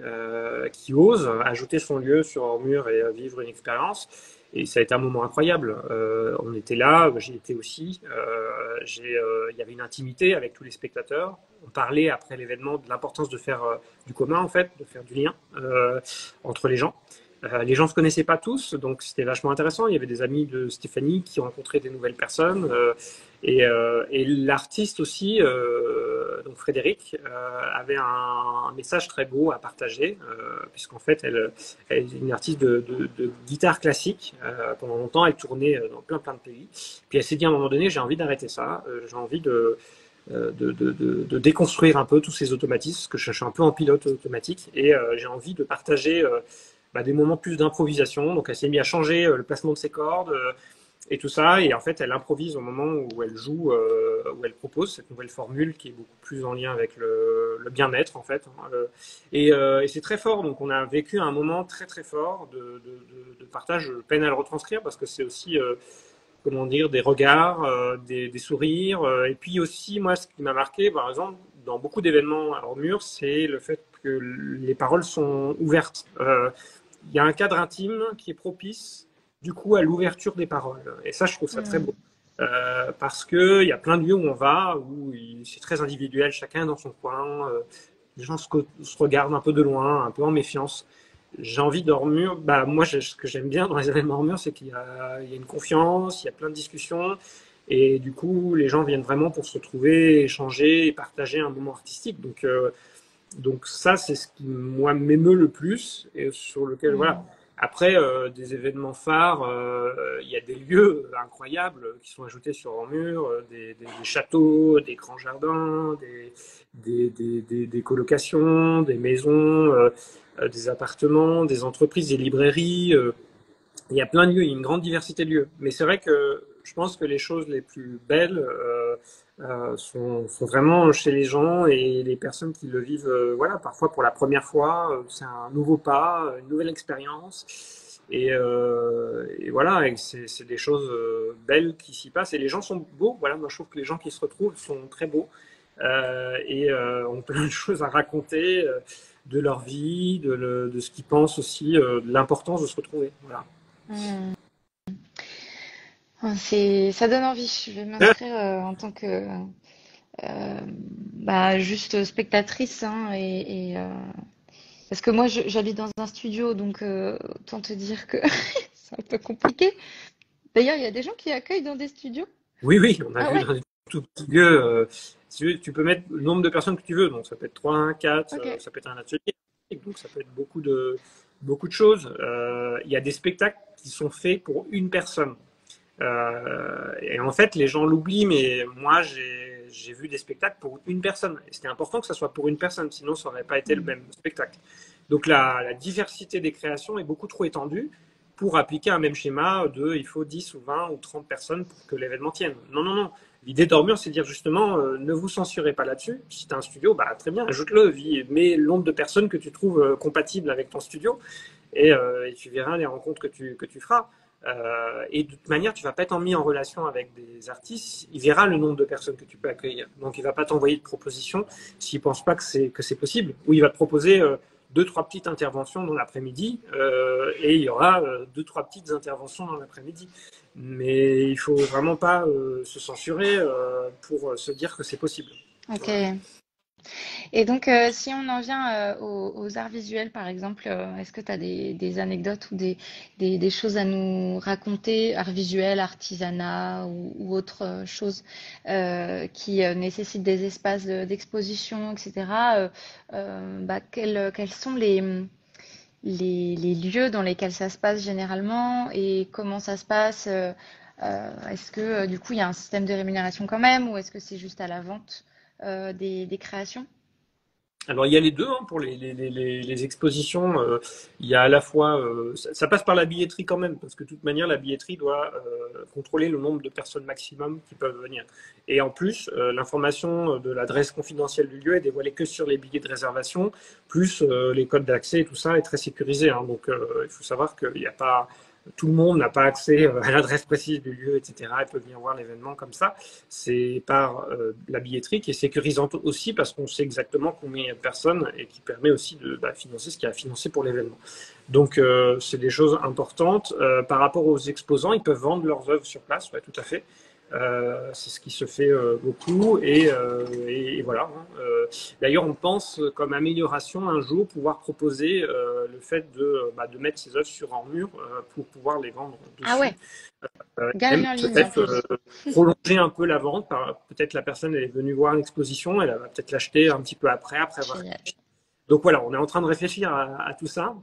qui ose ajouter son lieu sur Ormur et vivre une expérience. Et ça a été un moment incroyable. On était là, j'y étais aussi. Il y avait une intimité avec tous les spectateurs. On parlait après l'événement de l'importance de faire du commun, en fait, de faire du lien entre les gens. Les gens ne se connaissaient pas tous, donc c'était vachement intéressant. Il y avait des amis de Stéphanie qui rencontraient des nouvelles personnes. Et l'artiste aussi, donc Frédéric, avait un message très beau à partager, puisqu'en fait, elle est une artiste de guitare classique. Pendant longtemps, elle tournait dans plein de pays. Puis elle s'est dit à un moment donné, j'ai envie d'arrêter ça. J'ai envie de déconstruire un peu tous ces automatismes, parce que je suis un peu en pilote automatique. Et j'ai envie de partager des moments plus d'improvisation. Donc elle s'est mise à changer le placement de ses cordes. Et tout ça, et en fait, elle improvise au moment où elle joue, où elle propose cette nouvelle formule qui est beaucoup plus en lien avec le bien-être, en fait. Et c'est très fort, donc on a vécu un moment très très fort de partage. Je peine à le retranscrire parce que c'est aussi, comment dire, des regards, des sourires. Et puis aussi, moi, ce qui m'a marqué, par exemple, dans beaucoup d'événements à Ormur, c'est le fait que les paroles sont ouvertes. Il y a un cadre intime qui est propice du coup à l'ouverture des paroles. Et ça, je trouve ça très beau. Parce qu'il y a plein de lieux où on va, où c'est très individuel, chacun dans son coin. Les gens se regardent un peu de loin, un peu en méfiance. J'ai envie d'Ormur. Moi, ce que j'aime bien dans les événements Ormur, c'est qu'il y a une confiance, il y a plein de discussions. Et du coup, les gens viennent vraiment pour se retrouver, échanger et partager un moment artistique. Donc ça, c'est ce qui, moi, m'émeut le plus et sur lequel, voilà. Après, des événements phares, il y a des lieux incroyables qui sont ajoutés sur Ormur, des châteaux, des grands jardins, des colocations, des maisons, des appartements, des entreprises, des librairies. Il y a plein de lieux, il y a une grande diversité de lieux. Mais c'est vrai que je pense que les choses les plus belles sont vraiment chez les gens et les personnes qui le vivent, voilà, parfois pour la première fois. C'est un nouveau pas, une nouvelle expérience. Et voilà, et c'est des choses belles qui s'y passent. Et les gens sont beaux. Voilà, moi je trouve que les gens qui se retrouvent sont très beaux ont plein de choses à raconter de leur vie, de ce qu'ils pensent aussi, de l'importance de se retrouver. Voilà. Hmm. Ça donne envie. Je vais m'inscrire en tant que juste spectatrice, hein, parce que moi j'habite dans un studio, donc autant te dire que c'est un peu compliqué. D'ailleurs, il y a des gens qui accueillent dans des studios. Oui, oui, on a Ah vu ouais, dans des tout petits lieux. Si tu peux mettre le nombre de personnes que tu veux. Donc ça peut être 3, 4, ok. ça peut être un atelier. Donc ça peut être beaucoup de choses. Il y a des spectacles qui sont faits pour une personne. Et en fait, les gens l'oublient, mais moi, j'ai vu des spectacles pour une personne. Et c'était important que ça soit pour une personne, sinon ça n'aurait pas été le Hmm. même spectacle. Donc la diversité des créations est beaucoup trop étendue pour appliquer un même schéma de il faut 10 ou 20 ou 30 personnes pour que l'événement tienne. Non, non, non. L'idée d'Ormur, c'est de dire justement, ne vous censurez pas là-dessus. Si tu as un studio, bah, très bien, ajoute-le, mets le nombre de personnes que tu trouves compatibles avec ton studio et tu verras les rencontres que tu feras. Et de toute manière, tu vas pas être mis en relation avec des artistes. Il verra le nombre de personnes que tu peux accueillir. Donc, il va pas t'envoyer de propositions s'il pense pas que c'est possible. Ou il va te proposer deux, trois petites interventions dans l'après-midi et il y aura deux, trois petites interventions dans l'après-midi. Mais il faut vraiment pas se censurer pour se dire que c'est possible. Ok. Voilà. Et donc, si on en vient aux arts visuels, par exemple, est-ce que tu as des anecdotes ou des choses à nous raconter, arts visuels, artisanat ou autre chose qui nécessitent des espaces d'exposition, etc. Quels sont les lieux dans lesquels ça se passe généralement et comment ça se passe? Est-ce que du coup, il y a un système de rémunération quand même ou est-ce que c'est juste à la vente des créations? Alors il y a les deux hein, pour les expositions. Il y a à la fois, ça passe par la billetterie quand même, parce que de toute manière la billetterie doit contrôler le nombre de personnes maximum qui peuvent venir. Et en plus, l'information de l'adresse confidentielle du lieu est dévoilée que sur les billets de réservation, plus les codes d'accès et tout ça est très sécurisé. Hein. Donc il faut savoir qu'il n'y a pas tout le monde n'a pas accès à l'adresse précise du lieu, etc. Et peut venir voir l'événement comme ça. C'est par la billetterie qui est sécurisante aussi parce qu'on sait exactement combien il y a de personnes et qui permet aussi de financer ce qu'il y a à financer pour l'événement. Donc c'est des choses importantes. Par rapport aux exposants, ils peuvent vendre leurs œuvres sur place, ouais, tout à fait. C'est ce qui se fait beaucoup et voilà. Hein. D'ailleurs, on pense comme amélioration un jour pouvoir proposer le fait de mettre ses œuvres sur Armure pour pouvoir les vendre Ah dessus. ouais, galerie Même en ligne en peut-être plus. prolonger un peu la vente. Peut-être la personne elle est venue voir l'exposition, elle va peut-être l'acheter un petit peu après avoir. Génial. Donc voilà, on est en train de réfléchir à tout ça,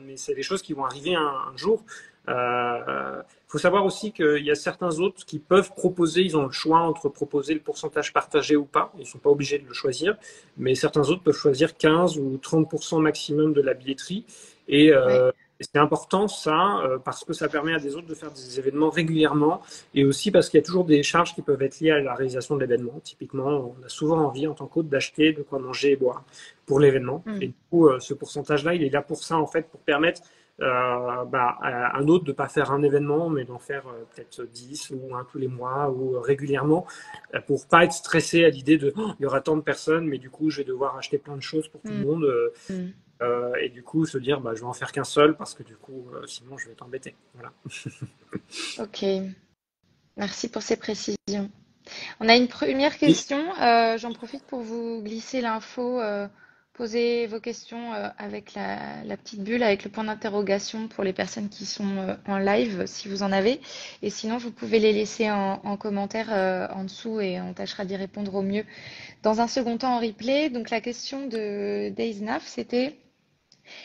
mais c'est des choses qui vont arriver un jour. Il faut savoir aussi qu'il y a certains autres qui peuvent proposer, ils ont le choix entre proposer le pourcentage partagé ou pas, ils ne sont pas obligés de le choisir, mais certains autres peuvent choisir 15 ou 30% maximum de la billetterie. Et Ouais. c'est important ça, parce que ça permet à des autres de faire des événements régulièrement, et aussi parce qu'il y a toujours des charges qui peuvent être liées à la réalisation de l'événement. Typiquement, on a souvent envie en tant qu'hôte d'acheter de quoi manger et boire pour l'événement. Hmm. Et du coup, ce pourcentage-là, il est là pour ça, en fait, pour permettre à un autre de ne pas faire un événement, mais d'en faire peut-être 10 ou un tous les mois ou régulièrement, pour pas être stressé à l'idée de oh, il y aura tant de personnes, mais du coup, je vais devoir acheter plein de choses pour tout le Hmm. monde. Hmm. Et du coup, se dire, je vais en faire qu'un seul parce que du coup, sinon, je vais t'embêter. Voilà. Ok, merci pour ces précisions. On a une première Et question. J'en profite pour vous glisser l'info. Posez vos questions avec la petite bulle, avec le point d'interrogation pour les personnes qui sont en live, si vous en avez. Et sinon, vous pouvez les laisser en commentaire en dessous et on tâchera d'y répondre au mieux. Dans un second temps, en replay, donc la question de Daisnaf, c'était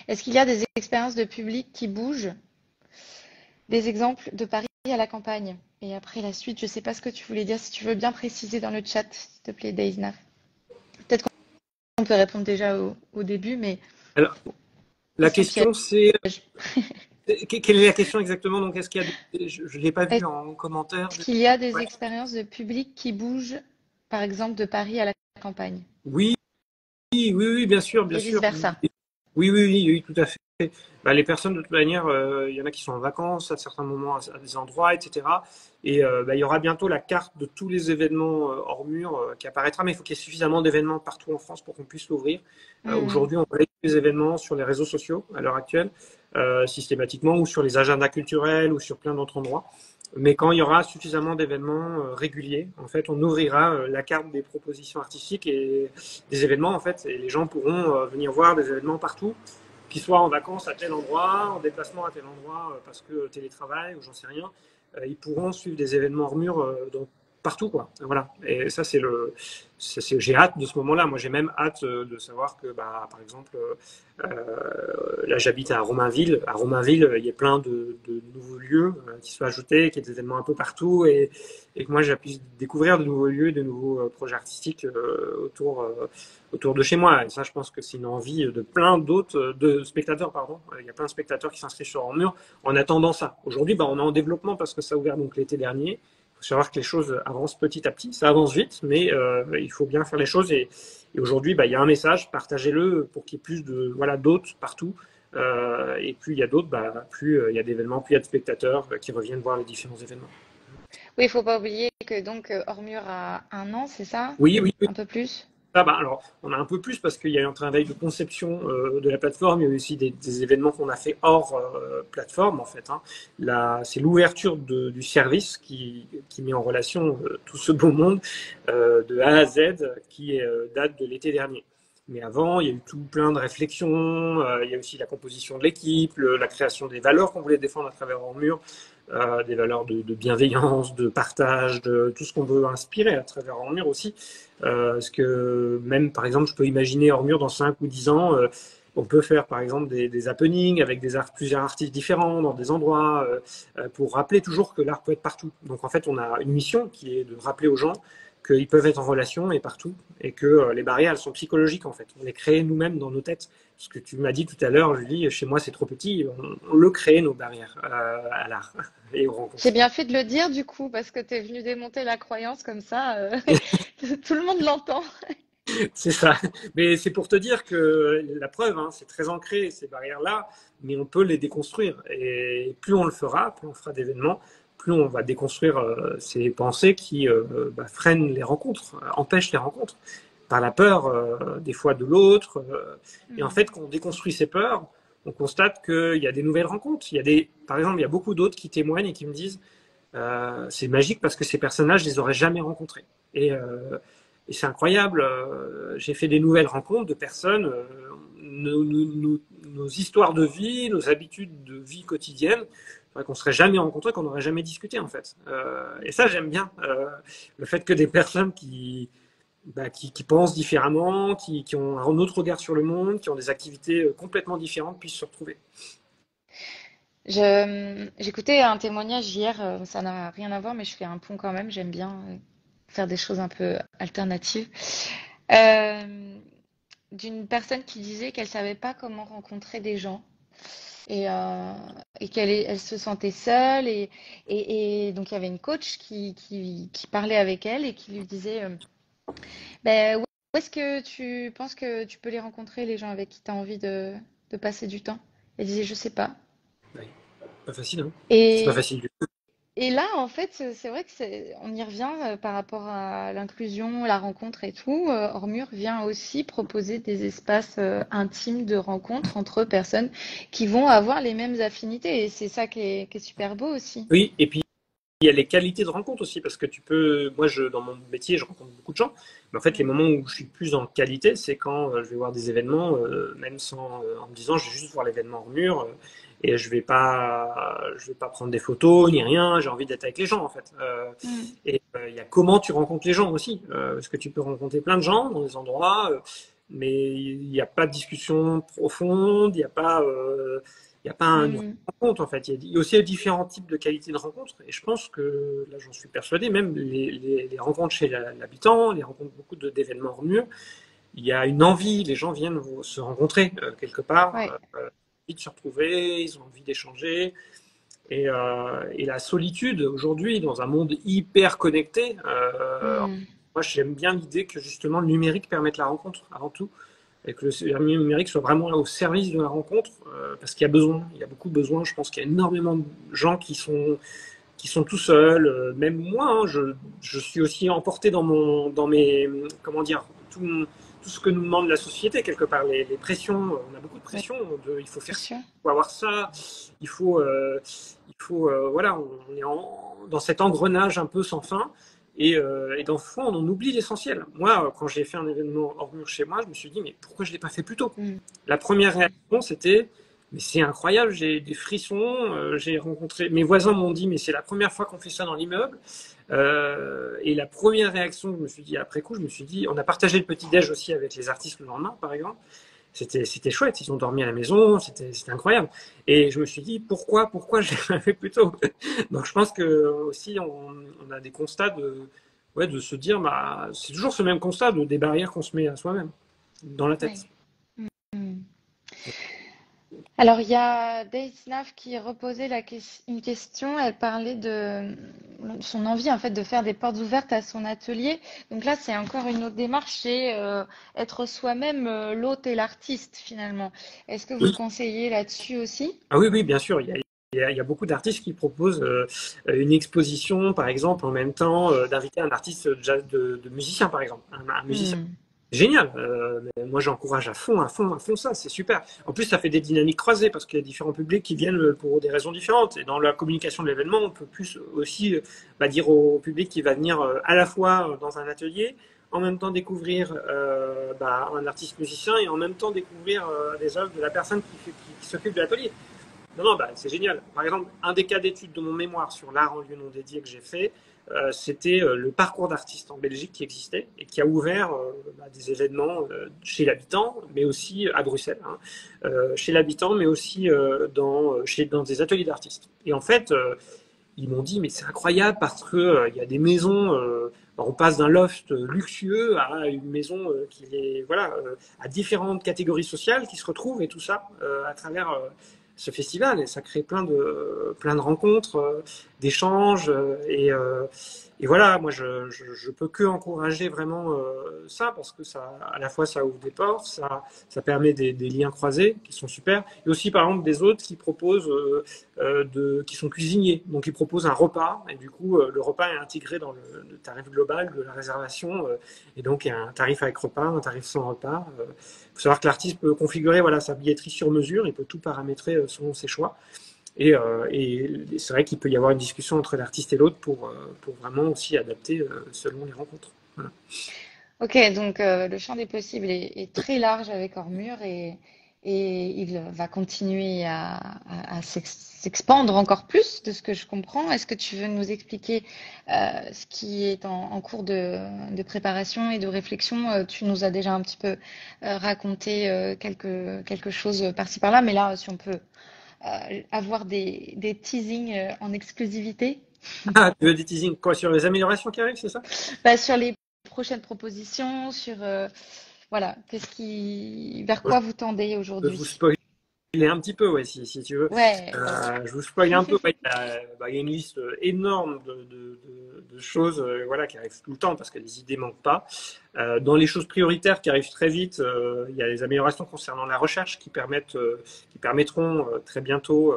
est-ce qu'il y a des expériences de public qui bougent, des exemples de Paris à la campagne? Et après la suite, je ne sais pas ce que tu voulais dire, si tu veux bien préciser dans le chat, s'il te plaît, Daisnaf. Peut-être qu'on peut répondre déjà au début, mais alors, la question question, c'est piège. Quelle est la question exactement? Donc, est-ce qu'il y a je ne l'ai pas vu en commentaire. Est-ce qu'il y a des Ouais. expériences de public qui bougent, par exemple, de Paris à la campagne Oui, oui, bien sûr, bien et sûr. vice-versa? Oui, tout à fait. Bah, les personnes, de toute manière, il y en a qui sont en vacances à certains moments, à des endroits, etc. Et bah, il y aura bientôt la carte de tous les événements hors mur qui apparaîtra, mais il faut qu'il y ait suffisamment d'événements partout en France pour qu'on puisse l'ouvrir. Mhm. Aujourd'hui, on relaie les événements sur les réseaux sociaux à l'heure actuelle, systématiquement, ou sur les agendas culturels, ou sur plein d'autres endroits. Mais quand il y aura suffisamment d'événements réguliers, en fait, on ouvrira la carte des propositions artistiques et des événements, en fait, et les gens pourront venir voir des événements partout, qu'ils soient en vacances à tel endroit, en déplacement à tel endroit, parce que télétravail ou j'en sais rien, ils pourront suivre des événements hors mur partout, quoi. Voilà. Et ça, j'ai hâte de ce moment-là. Moi, j'ai même hâte de savoir que, bah, par exemple, là, j'habite à Romainville. À Romainville, il y a plein de nouveaux lieux qui sont ajoutés, qui y a des événements un peu partout, et que moi, j'ai pu découvrir de nouveaux lieux, de nouveaux projets artistiques autour de chez moi. Et ça, je pense que c'est une envie de plein d'autres, de spectateurs, pardon. Il y a plein de spectateurs qui s'inscrivent sur Hors Mur en attendant ça. Aujourd'hui, bah, on est en développement parce que ça a ouvert donc l'été dernier. Il faut savoir que les choses avancent petit à petit. Ça avance vite, mais il faut bien faire les choses. Et aujourd'hui, bah, il y a un message, partagez-le pour qu'il y ait plus de voilà d'autres partout. Et plus il y a d'autres, bah, plus il y a d'événements, plus il y a de spectateurs qui reviennent voir les différents événements. Oui, il faut pas oublier que donc Ormur a 1 an, c'est ça? Oui. Un peu plus? Ah bah, alors, on a un peu plus parce qu'il y a eu un travail de conception de la plateforme. Il y a eu aussi des événements qu'on a fait hors plateforme, en fait. Hein. Là, c'est l'ouverture du service qui met en relation tout ce beau monde de A à Z qui date de l'été dernier. Mais avant, il y a eu tout plein de réflexions. Il y a aussi la composition de l'équipe, la création des valeurs qu'on voulait défendre à travers Mur, des valeurs de bienveillance, de partage, de tout ce qu'on veut inspirer à travers Mur aussi. Parce que même, par exemple, je peux imaginer hors mur dans 5 ou 10 ans, on peut faire, par exemple, des happenings avec plusieurs artistes différents dans des endroits pour rappeler toujours que l'art peut être partout. Donc, en fait, on a une mission qui est de rappeler aux gens qu'ils peuvent être en relation et partout et que les barrières, elles sont psychologiques, en fait. On les crée nous-mêmes dans nos têtes. Ce que tu m'as dit tout à l'heure, Julie, chez moi, c'est trop petit. On le crée, nos barrières, à l'art et aux J'ai rencontres. bien fait de le dire du coup, parce que tu es venu démonter la croyance comme ça. Tout le monde l'entend. C'est ça. Mais c'est pour te dire que la preuve, hein, c'est très ancré, ces barrières-là, mais on peut les déconstruire. Et plus on le fera, plus on fera d'événements, plus on va déconstruire ces pensées qui bah, freinent les rencontres, empêchent les rencontres, par la peur des fois de l'autre. Et en Hmm. fait, quand on déconstruit ces peurs, on constate qu'il y a des nouvelles rencontres. Par exemple, il y a beaucoup d'autres qui témoignent et qui me disent c'est magique parce que ces personnages, je les aurais jamais rencontrés. Et c'est incroyable. J'ai fait des nouvelles rencontres de personnes. Nos histoires de vie, nos habitudes de vie quotidienne, qu'on serait jamais rencontrés, qu'on n'aurait jamais discuté en fait. Et ça, j'aime bien le fait que des personnes qui pensent différemment, qui ont un autre regard sur le monde, qui ont des activités complètement différentes, puissent se retrouver. J'écoutais un témoignage hier, ça n'a rien à voir, mais je fais un pont quand même. J'aime bien faire des choses un peu alternatives. Euh, D'une personne qui disait qu'elle savait pas comment rencontrer des gens et, euh, et elle se sentait seule et donc il y avait une coach qui parlait avec elle et qui lui disait ben, où est-ce que tu penses que tu peux les rencontrer, les gens avec qui tu as envie de passer du temps? Elle disait je sais pas. Ouais. Pas facile, hein. C'est pas Et, facile du et là, en fait, c'est vrai que on y revient par rapport à l'inclusion, la rencontre et tout. Ormur vient aussi proposer des espaces intimes de rencontre entre personnes qui vont avoir les mêmes affinités. Et c'est ça qui est super beau aussi. Oui, et puis il y a les qualités de rencontre aussi, parce que moi, dans mon métier, je rencontre beaucoup de gens, mais en fait, les Mm. moments où je suis plus en qualité, c'est quand je vais voir des événements, même en me disant, je vais juste voir l'événement en mur, et je vais pas prendre des photos ni rien, j'ai envie d'être avec les gens, en fait. Mm. Et il y a comment tu rencontres les gens aussi, parce que tu peux rencontrer plein de gens dans des endroits, mais il n'y a pas de discussion profonde, il y a pas une Mm. rencontre en fait. Il y a aussi différents types de qualités de rencontres et je pense que là j'en suis persuadé, même les rencontres chez l'habitant, les rencontres beaucoup d'événements hors mur, il y a une envie, les gens viennent se rencontrer quelque part. Ouais. envie de se retrouver, ils ont envie d'échanger. Et la solitude aujourd'hui, dans un monde hyper connecté, moi j'aime bien l'idée que justement le numérique permette la rencontre avant tout, et que le numérique soit vraiment au service de la rencontre, parce qu'il y a besoin, il y a beaucoup de besoins. Je pense qu'il y a énormément de gens qui sont tout seuls, même moi, hein, je suis aussi emporté dans mes, comment dire, tout ce que nous demande la société, quelque part, les pressions, on a beaucoup de pression, il faut faire ça, il faut avoir ça, voilà, on est dans cet engrenage un peu sans fin, et dans le fond, on oublie l'essentiel. Moi, quand j'ai fait un événement hors mur chez moi, je me suis dit, mais pourquoi je ne l'ai pas fait plus tôt? La première réaction, c'était, mais c'est incroyable, j'ai des frissons, j'ai rencontré, mes voisins m'ont dit, mais c'est la première fois qu'on fait ça dans l'immeuble. Et la première réaction que je me suis dit après coup, je me suis dit, on a partagé le petit-déj aussi avec les artistes le lendemain, par exemple. C'était chouette, ils ont dormi à la maison, c'était incroyable. Et je me suis dit, pourquoi je l'ai pas fait plus tôt? Donc je pense que aussi, on a des constats de se dire, bah, c'est toujours ce même constat des barrières qu'on se met à soi-même, dans la tête. Alors, il y a Deisnaf qui reposait une question. Elle parlait de son envie en fait de faire des portes ouvertes à son atelier. Donc là, c'est encore une autre démarche, c'est être soi-même l'hôte et l'artiste finalement. Est-ce que vous conseillez là-dessus aussi? Ah oui, bien sûr. Il y a beaucoup d'artistes qui proposent une exposition, par exemple, en même temps d'inviter un artiste de musicien, par exemple, un musicien. Génial. Moi, j'encourage à fond ça. C'est super. En plus, ça fait des dynamiques croisées parce qu'il y a différents publics qui viennent pour des raisons différentes. Et dans la communication de l'événement, on peut plus aussi dire au public qui va venir à la fois dans un atelier, en même temps découvrir un artiste musicien et en même temps découvrir les œuvres de la personne qui s'occupe de l'atelier. Non, c'est génial. Par exemple, un des cas d'études de mon mémoire sur l'art en lieu non dédié que j'ai fait, c'était le parcours d'artistes en Belgique qui existait et qui a ouvert des événements chez l'habitant, mais aussi à Bruxelles, hein, chez l'habitant, mais aussi dans des ateliers d'artistes. Et en fait, ils m'ont dit, mais c'est incroyable parce que il y a des maisons, on passe d'un loft luxueux à une maison qui est, à différentes catégories sociales qui se retrouvent et tout ça à travers ce festival, et ça crée plein de rencontres, d'échanges, et voilà, moi je peux que encourager vraiment ça, parce que ça, à la fois ça ouvre des portes, ça permet des liens croisés qui sont super, et aussi par exemple des autres qui proposent qui sont cuisiniers, donc ils proposent un repas, et du coup le repas est intégré dans le tarif global de la réservation, et donc il y a un tarif avec repas, un tarif sans repas. Il faut savoir que l'artiste peut configurer sa billetterie sur mesure, il peut tout paramétrer selon ses choix. Et c'est vrai qu'il peut y avoir une discussion entre l'artiste et l'autre pour vraiment aussi adapter selon les rencontres. Voilà. Ok, donc le champ des possibles est très large avec Ormur et il va continuer à s'expandre encore plus de ce que je comprends. Est-ce que tu veux nous expliquer ce qui est en cours de préparation et de réflexion? Tu nous as déjà un petit peu raconté quelque chose par-ci par-là, mais là, si on peut avoir des teasings en exclusivité. Ah, tu veux des teasings quoi, sur les améliorations qui arrivent, c'est ça? Sur les prochaines propositions, sur voilà, vers quoi vous tendez aujourd'hui? Je vous spoiler un petit peu, ouais, si tu veux. Ouais. Je vous spoil un peu. Il y a une liste énorme de choses qui arrivent tout le temps parce que les idées manquent pas. Dans les choses prioritaires qui arrivent très vite, il y a les améliorations concernant la recherche qui permettront très bientôt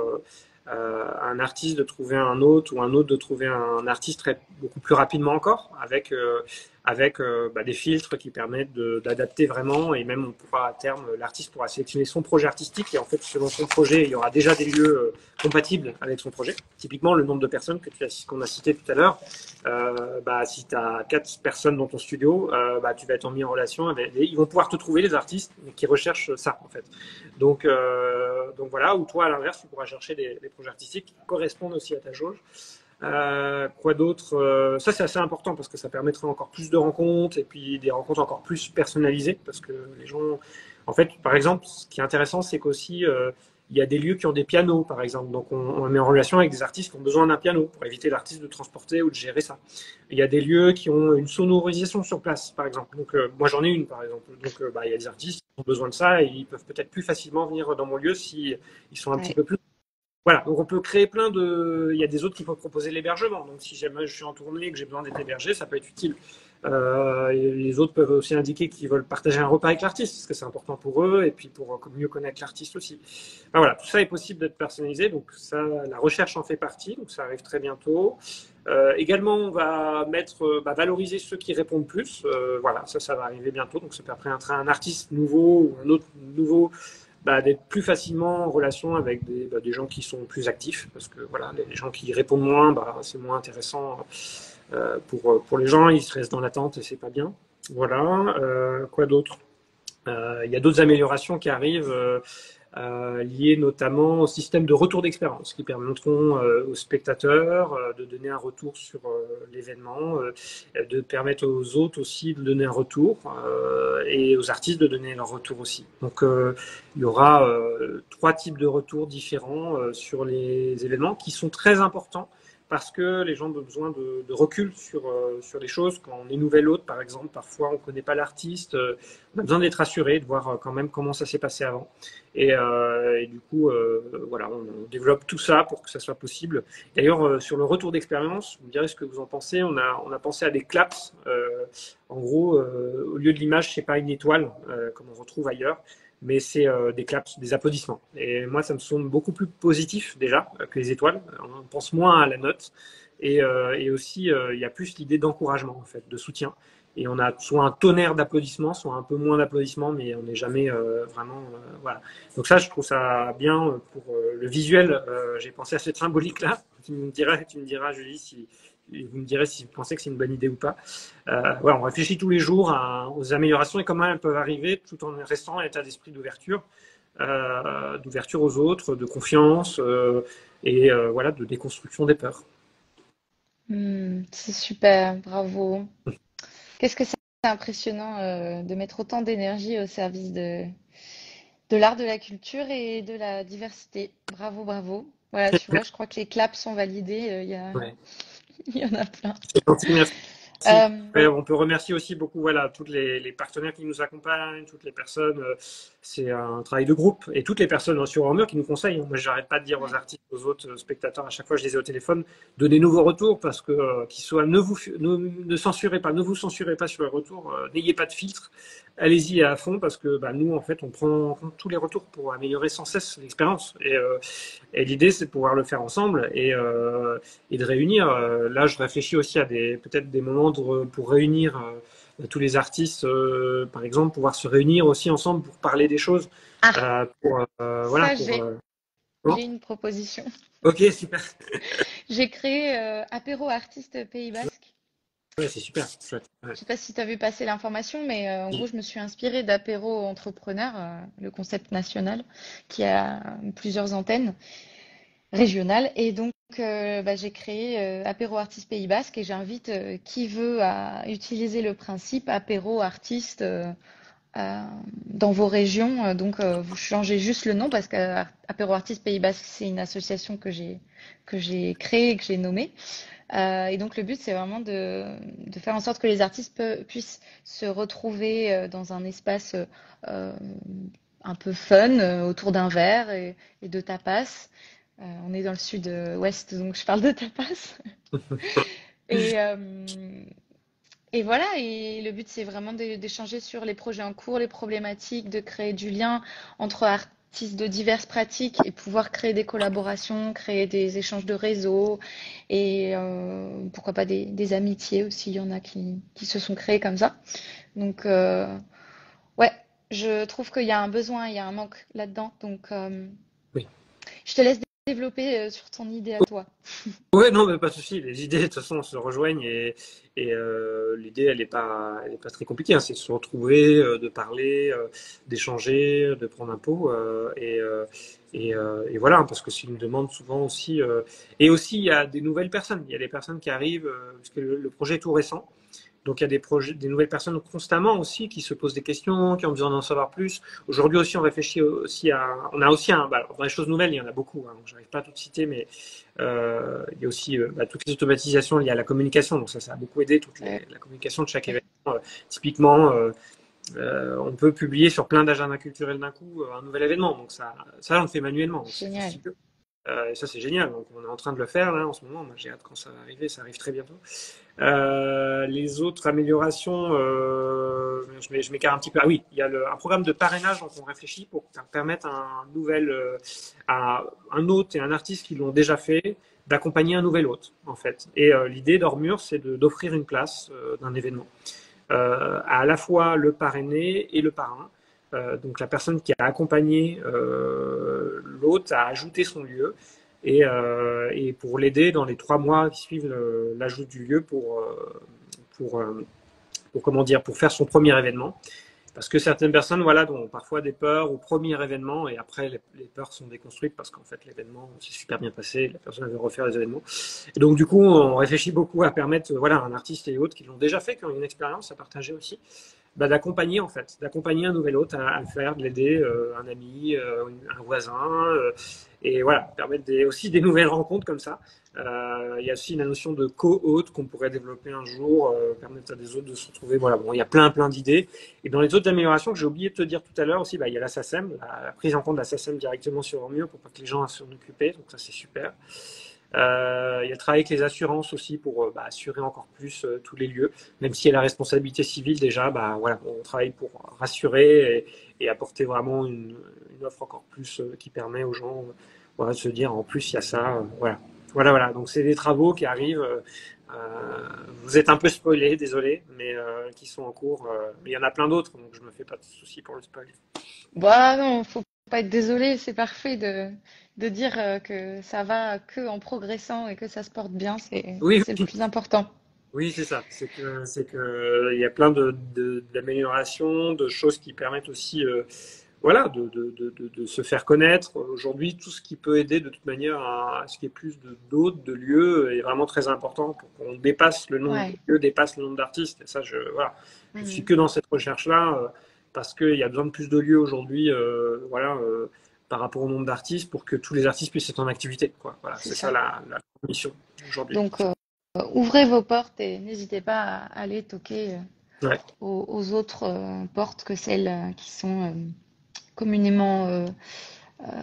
à un artiste de trouver un autre ou un autre de trouver un artiste beaucoup plus rapidement encore avec des filtres qui permettent d'adapter vraiment, et même on pourra à terme, l'artiste pourra sélectionner son projet artistique, et en fait selon son projet il y aura déjà des lieux compatibles avec son projet. Typiquement le nombre de personnes qu'on a cité tout à l'heure, si tu as 4 personnes dans ton studio, tu vas être mis en relation avec, ils vont pouvoir te trouver les artistes qui recherchent ça en fait. Donc voilà, ou toi à l'inverse tu pourras chercher des projets artistiques qui correspondent aussi à ta jauge. Quoi d'autre? Ça c'est assez important parce que ça permettrait encore plus de rencontres, et puis des rencontres encore plus personnalisées, parce que les gens, en fait, par exemple, ce qui est intéressant, c'est qu'aussi Il y a des lieux qui ont des pianos, par exemple. Donc, on met en relation avec des artistes qui ont besoin d'un piano pour éviter l'artiste de transporter ou de gérer ça. Il y a des lieux qui ont une sonorisation sur place, par exemple. Donc, moi, j'en ai une, par exemple. Donc, il y a des artistes qui ont besoin de ça et ils peuvent peut-être plus facilement venir dans mon lieu si ils sont un petit Ouais. peu plus. Voilà, donc on peut créer plein de. Il y a des autres qui peuvent proposer l'hébergement. Donc si jamais je suis en tournée et que j'ai besoin d'être hébergé, ça peut être utile. Les autres peuvent aussi indiquer qu'ils veulent partager un repas avec l'artiste, parce que c'est important pour eux, et puis pour mieux connaître l'artiste aussi. Enfin, voilà, tout ça est possible d'être personnalisé, donc ça, la recherche en fait partie, donc ça arrive très bientôt. Également, on va valoriser ceux qui répondent plus. Voilà, ça va arriver bientôt, donc ça permettra à un artiste nouveau ou un autre nouveau d'être plus facilement en relation avec des gens qui sont plus actifs, parce que voilà, les gens qui répondent moins, c'est moins intéressant pour les gens, ils se restent dans l'attente et c'est pas bien. Voilà, quoi d'autre? Il y a d'autres améliorations qui arrivent liées notamment au système de retour d'expérience qui permettront aux spectateurs de donner un retour sur l'événement, de permettre aux autres aussi de donner un retour et aux artistes de donner leur retour aussi. Donc il y aura 3 types de retours différents sur les événements qui sont très importants parce que les gens ont besoin de recul sur les choses. Quand on est nouvel hôte, par exemple, parfois on ne connaît pas l'artiste, on a besoin d'être rassuré, de voir quand même comment ça s'est passé avant. Et du coup, voilà, on développe tout ça pour que ça soit possible. D'ailleurs, sur le retour d'expérience, vous me direz ce que vous en pensez. On a pensé à des claps. En gros, au lieu de l'image, c'est pas une étoile comme on retrouve ailleurs, mais c'est des claps, des applaudissements. Et moi, ça me semble beaucoup plus positif déjà que les étoiles. On pense moins à la note. Et aussi, il y a plus l'idée d'encouragement, en fait, de soutien. Et on a soit un tonnerre d'applaudissements, soit un peu moins d'applaudissements, mais on n'est jamais vraiment. Voilà. Donc ça, je trouve ça bien pour le visuel. J'ai pensé à cette symbolique-là. Tu me diras, Julie, si vous me direz si vous pensez que c'est une bonne idée ou pas. Voilà, on réfléchit tous les jours aux améliorations et comment elles peuvent arriver tout en restant en état d'esprit d'ouverture, d'ouverture aux autres, de confiance et voilà, de déconstruction des peurs. C'est super, bravo. Qu'est-ce que c'est impressionnant de mettre autant d'énergie au service de l'art, de la culture et de la diversité. Bravo, bravo. Voilà, tu vois, je crois que les claps sont validés. Ouais. Il y en a plein. C'est gentil, merci. Euh, Ouais, on peut remercier aussi beaucoup voilà, tous les partenaires qui nous accompagnent, toutes les personnes. C'est un travail de groupe et toutes les personnes sur Warhammer qui nous conseillent. Moi, j'arrête pas de dire aux ouais. artistes, aux autres spectateurs, à chaque fois je les ai au téléphone, donnez-nous vos retours parce que qu'ils soient ne censurez pas, ne vous censurez pas sur les retours, n'ayez pas de filtre, allez-y à fond parce que nous en fait on prend en compte tous les retours pour améliorer sans cesse l'expérience et l'idée c'est de pouvoir le faire ensemble et de réunir. Là, je réfléchis aussi à peut-être des moments pour réunir tous les artistes, par exemple, pouvoir se réunir aussi ensemble pour parler des choses. Ah, Voilà, ça, bon. j'ai une proposition. Ok, super. J'ai créé Apéro Artiste Pays Basque. Ouais, c'est super. Chouette. Ouais. Je sais pas si tu as vu passer l'information, mais en gros, je me suis inspirée d'Apéro Entrepreneur, le concept national, qui a plusieurs antennes régionales. Et donc, j'ai créé Apéro Artiste Pays Basque et j'invite qui veut à utiliser le principe Apéro Artiste euh, dans vos régions. Donc, vous changez juste le nom parce qu'Apéro Artiste Pays Basque, c'est une association que j'ai créée et que j'ai nommée. Et donc le but, c'est vraiment de faire en sorte que les artistes puissent se retrouver dans un espace euh, un peu fun autour d'un verre et de tapas. On est dans le sud-ouest, donc je parle de tapas. Et, euh, et voilà, et le but, c'est vraiment d'échanger sur les projets en cours, les problématiques, de créer du lien entre artistes de diverses pratiques et pouvoir créer des collaborations, créer des échanges de réseaux et pourquoi pas des amitiés aussi. Il y en a qui se sont créées comme ça. Donc, ouais, je trouve qu'il y a un besoin, il y a un manque là-dedans. Donc, Oui. je te laisse développer sur ton idée à toi. Ouais, non, mais pas de souci. Les idées, de toute façon, se rejoignent et l'idée, elle est pas très compliquée. Hein. C'est de se retrouver, de parler, d'échanger, de prendre un pot et voilà, parce que c'est une demande souvent aussi. Et aussi, il y a des nouvelles personnes. Il y a des personnes qui arrivent parce que le projet est tout récent. Donc il y a des projets, des nouvelles personnes constamment aussi qui se posent des questions, qui ont besoin d'en savoir plus. Aujourd'hui aussi, on réfléchit aussi on a aussi dans les choses nouvelles, il y en a beaucoup. Hein, j'arrive pas à toutes citer, mais il y a aussi toutes les automatisations liées à la communication. Donc ça a beaucoup aidé la communication de chaque événement. Typiquement. On peut publier sur plein d'agendas culturels d'un coup un nouvel événement. Donc ça on le fait manuellement. Génial. Et ça, c'est génial. Donc on est en train de le faire là en ce moment. Moi, j'ai hâte quand ça va arriver. Ça arrive très bientôt. Les autres améliorations, je m'écarte un petit peu. Ah oui, il y a un programme de parrainage dont on réfléchit pour permettre à un hôte et un artiste qui l'ont déjà fait d'accompagner un nouvel hôte en fait. Et l'idée d'Ormur, c'est d'offrir une place d'un événement. À la fois le parrainé et le parrain. Donc la personne qui a accompagné l'hôte a ajouté son lieu et pour l'aider dans les 3 mois qui suivent l'ajout du lieu pour comment dire, pour faire son premier événement. Parce que certaines personnes, voilà, ont parfois des peurs au premier événement et après les peurs sont déconstruites parce qu'en fait l'événement s'est super bien passé, la personne veut refaire les événements. Et donc du coup, on réfléchit beaucoup à permettre, voilà, un artiste et autres qui l'ont déjà fait, qui ont une expérience à partager aussi, d'accompagner en fait, d'accompagner un nouvel hôte à le faire, de l'aider, un ami, un voisin, et voilà, permettre aussi des nouvelles rencontres comme ça. Il y a aussi la notion de co-hôte qu'on pourrait développer un jour, permettre à des hôtes de se retrouver. Voilà, bon, il y a plein d'idées. Et dans les autres améliorations que j'ai oublié de te dire tout à l'heure aussi, il y a la SACEM, la prise en compte de la SACEM directement sur Ormur pour pas que les gens s'en occupent. Donc ça, c'est super. Il y a le travail avec les assurances aussi pour assurer encore plus tous les lieux, même s'il y a la responsabilité civile déjà, voilà, on travaille pour rassurer et apporter vraiment une offre encore plus qui permet aux gens de se dire en plus il y a ça, voilà. Donc c'est des travaux qui arrivent. Vous êtes un peu spoilés, désolé, mais qui sont en cours. Mais il y en a plein d'autres, donc je me fais pas de soucis pour le spoil. Bah non, faut pas être désolé, c'est parfait de dire que ça va que en progressant et que ça se porte bien, Oui, c'est le plus important. oui, c'est ça. C'est que il y a plein d'améliorations, de choses qui permettent aussi, voilà, de se faire connaître. Aujourd'hui, tout ce qui peut aider de toute manière à ce qu'il y ait plus d'hôtes, de lieux, est vraiment très important pour qu'on dépasse le nombre de Ouais. lieux, dépasse le nombre d'artistes. Et ça, voilà, je suis Mhm. que dans cette recherche-là parce qu'il y a besoin de plus de lieux aujourd'hui, voilà, par rapport au nombre d'artistes, pour que tous les artistes puissent être en activité, quoi. Voilà, C'est c'est ça ça. la mission aujourd'hui. Donc, ouvrez vos portes et n'hésitez pas à aller toquer Ouais. aux autres portes que celles qui sont communément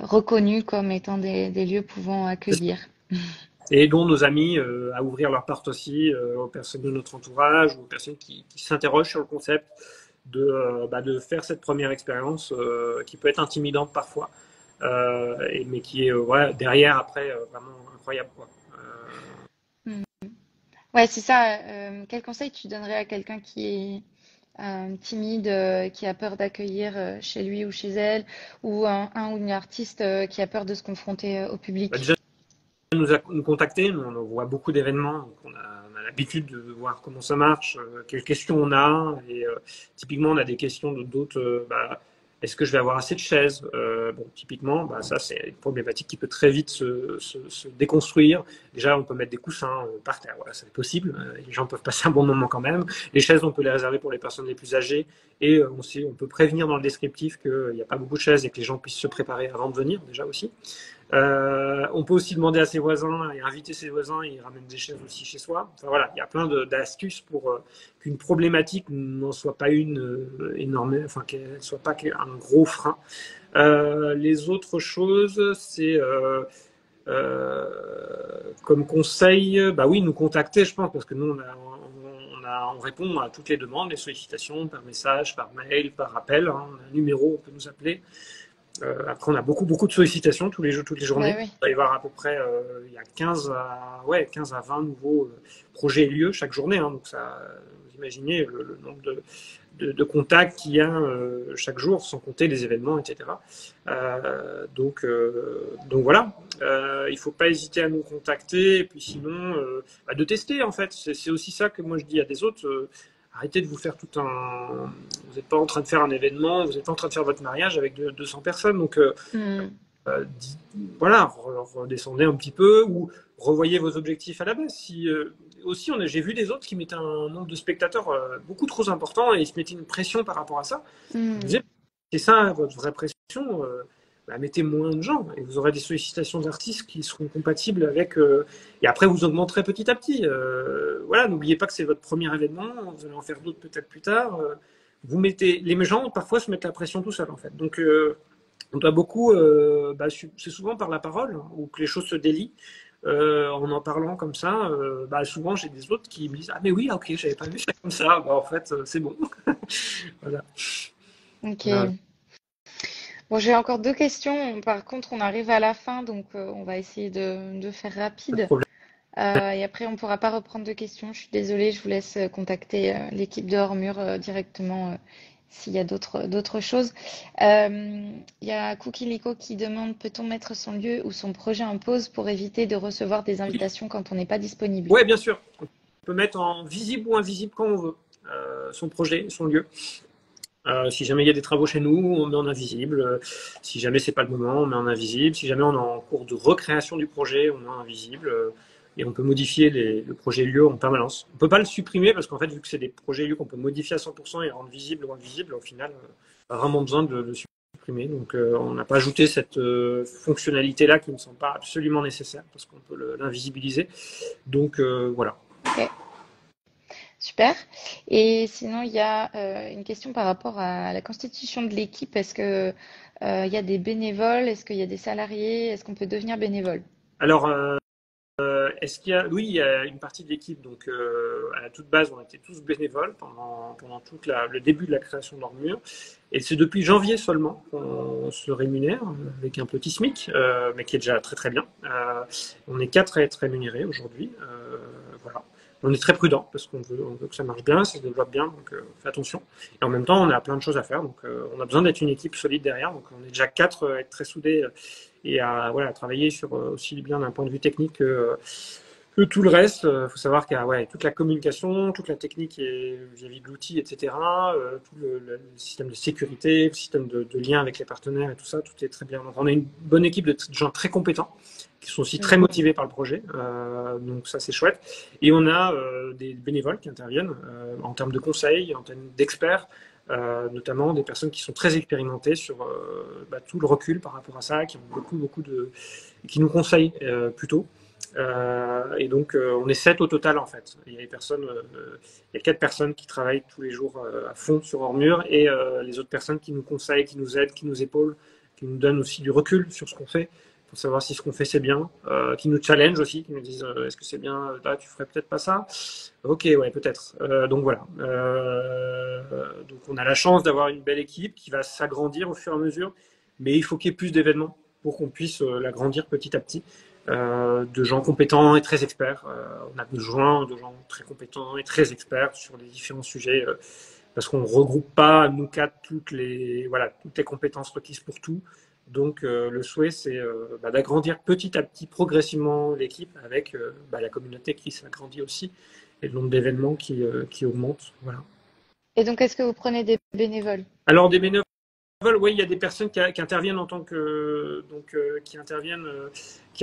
reconnues comme étant des lieux pouvant accueillir. Et aidons nos amis à ouvrir leurs portes aussi aux personnes de notre entourage ou aux personnes qui s'interrogent sur le concept de faire cette première expérience qui peut être intimidante parfois, mais qui est derrière après vraiment incroyable, quoi. Mhm. Ouais, c'est ça. Quel conseil tu donnerais à quelqu'un qui est timide, qui a peur d'accueillir chez lui ou chez elle, ou un ou une artiste qui a peur de se confronter au public? Déjà, nous contacter, nous on voit beaucoup d'événements, donc on a l'habitude de voir comment ça marche, quelles questions on a, et typiquement on a des questions d'autres, est-ce que je vais avoir assez de chaises? Bon, typiquement, ça c'est une problématique qui peut très vite se déconstruire. Déjà, on peut mettre des coussins par terre, voilà, c'est possible, les gens peuvent passer un bon moment quand même. Les chaises, on peut les réserver pour les personnes les plus âgées, et on peut prévenir dans le descriptif qu'il n'y a pas beaucoup de chaises et que les gens puissent se préparer avant de venir, déjà aussi. On peut aussi demander à ses voisins et inviter ses voisins et ils ramènent des chaises aussi chez soi. Enfin, voilà, il y a plein d'astuces pour qu'une problématique n'en soit pas une énorme, enfin qu'elle soit pas un gros frein. Les autres choses, c'est comme conseil, oui, nous contacter, je pense, parce que nous on répond à toutes les demandes, les sollicitations par message, par mail, par appel. Hein, on a un numéro, on peut nous appeler. Après, on a beaucoup de sollicitations toutes les journées. Ouais, oui. Il va y avoir à peu près il y a 15 à 20 nouveaux projets et lieux chaque journée. Hein, donc, vous imaginez le nombre de contacts qu'il y a chaque jour, sans compter les événements, etc. Donc voilà. Il ne faut pas hésiter à nous contacter. Et puis sinon, de tester, en fait. C'est aussi ça que moi je dis à des autres. Arrêtez de vous faire tout un. Vous n'êtes pas en train de faire un événement, vous n'êtes pas en train de faire votre mariage avec 200 personnes. Donc, Mhm. voilà, redescendez un petit peu ou revoyez vos objectifs à la baisse. Si aussi, j'ai vu des autres qui mettaient un nombre de spectateurs beaucoup trop important et ils se mettaient une pression par rapport à ça. Je me disais, c'est ça votre vraie pression, mettez moins de gens et vous aurez des sollicitations d'artistes qui seront compatibles avec. Et après, vous augmenterez petit à petit. Voilà, n'oubliez pas que c'est votre premier événement, vous allez en faire d'autres peut-être plus tard. Vous mettez, les gens parfois se mettent la pression tout seuls en fait. Donc, on doit beaucoup, c'est souvent par la parole ou que les choses se délient. En parlant comme ça, souvent j'ai des autres qui me disent ah mais oui, ok, j'avais pas vu ça comme ça. Bah, en fait, c'est bon. Voilà. Ok. Voilà. Bon, j'ai encore 2 questions. Par contre, on arrive à la fin, donc on va essayer de faire Pas de rapide. problème. Et après, on ne pourra pas reprendre de questions. Je suis désolée, je vous laisse contacter l'équipe de Hormure directement s'il y a d'autres choses. Il y a Cookie Lico qui demande, peut-on mettre son lieu ou son projet en pause pour éviter de recevoir des invitations quand on n'est pas disponible? Ouais, bien sûr. On peut mettre en visible ou invisible quand on veut son projet, son lieu. Si jamais il y a des travaux chez nous, on met en invisible. Si jamais c'est pas le moment, on met en invisible. Si jamais on est en cours de recréation du projet, on met en invisible. Et on peut modifier le projet lieu en permanence. On peut pas le supprimer parce qu'en fait, vu que c'est des projets lieux qu'on peut modifier à 100% et rendre visibles ou invisibles, au final, pas vraiment besoin de le supprimer. Donc, on n'a pas ajouté cette fonctionnalité-là qui ne me semble pas absolument nécessaire parce qu'on peut l'invisibiliser. Donc, voilà. Ok, super. Et sinon, il y a une question par rapport à la constitution de l'équipe. Est-ce que il y a des bénévoles? Est-ce qu'il y a des salariés? Est-ce qu'on peut devenir bénévole? Alors, est-ce qu'il y a, oui, il y a une partie de l'équipe. Donc, à la toute base, on était tous bénévoles pendant tout le début de la création d'Ormure. Et c'est depuis janvier seulement qu'on se rémunère avec un petit SMIC, mais qui est déjà très très bien. On est 4 à être rémunérés aujourd'hui. Voilà. On est très prudent parce qu'on veut que ça marche bien, ça se développe bien, donc on fait attention. Et en même temps, on a plein de choses à faire, donc on a besoin d'être une équipe solide derrière. Donc on est déjà 4 à être très soudés et à travailler sur aussi bien d'un point de vue technique que tout le reste. Il faut savoir qu'il y a toute la communication, toute la technique vis-à-vis de l'outil, etc. Tout le système de sécurité, le système de lien avec les partenaires et tout ça, tout est très bien. Donc on a une bonne équipe de gens très compétents qui sont aussi très motivés par le projet. Donc ça, c'est chouette. Et on a des bénévoles qui interviennent en termes de conseils, en termes d'experts, notamment des personnes qui sont très expérimentées sur tout le recul par rapport à ça, qui ont qui nous conseillent plutôt. Et donc, on est 7 au total en fait. Il y a il y a 4 personnes qui travaillent tous les jours à fond sur Ormure et les autres personnes qui nous conseillent, qui nous aident, qui nous épaulent, qui nous donnent aussi du recul sur ce qu'on fait pour savoir si ce qu'on fait c'est bien, qui nous challenge aussi, qui nous disent est-ce que c'est bien, là tu ferais peut-être pas ça, ok ouais peut-être. Donc voilà. Donc on a la chance d'avoir une belle équipe qui va s'agrandir au fur et à mesure, mais il faut qu'il y ait plus d'événements pour qu'on puisse l'agrandir petit à petit. De gens compétents et très experts. On a besoin de gens très compétents et très experts sur les différents sujets parce qu'on ne regroupe pas, nous 4, toutes les compétences requises pour tout. Donc le souhait, c'est d'agrandir petit à petit, progressivement l'équipe avec la communauté qui s'agrandit aussi et le nombre d'événements qui augmente. Voilà. Et donc, est-ce que vous prenez des bénévoles? Alors des bénévoles, oui, il y a des personnes qui interviennent en tant que qui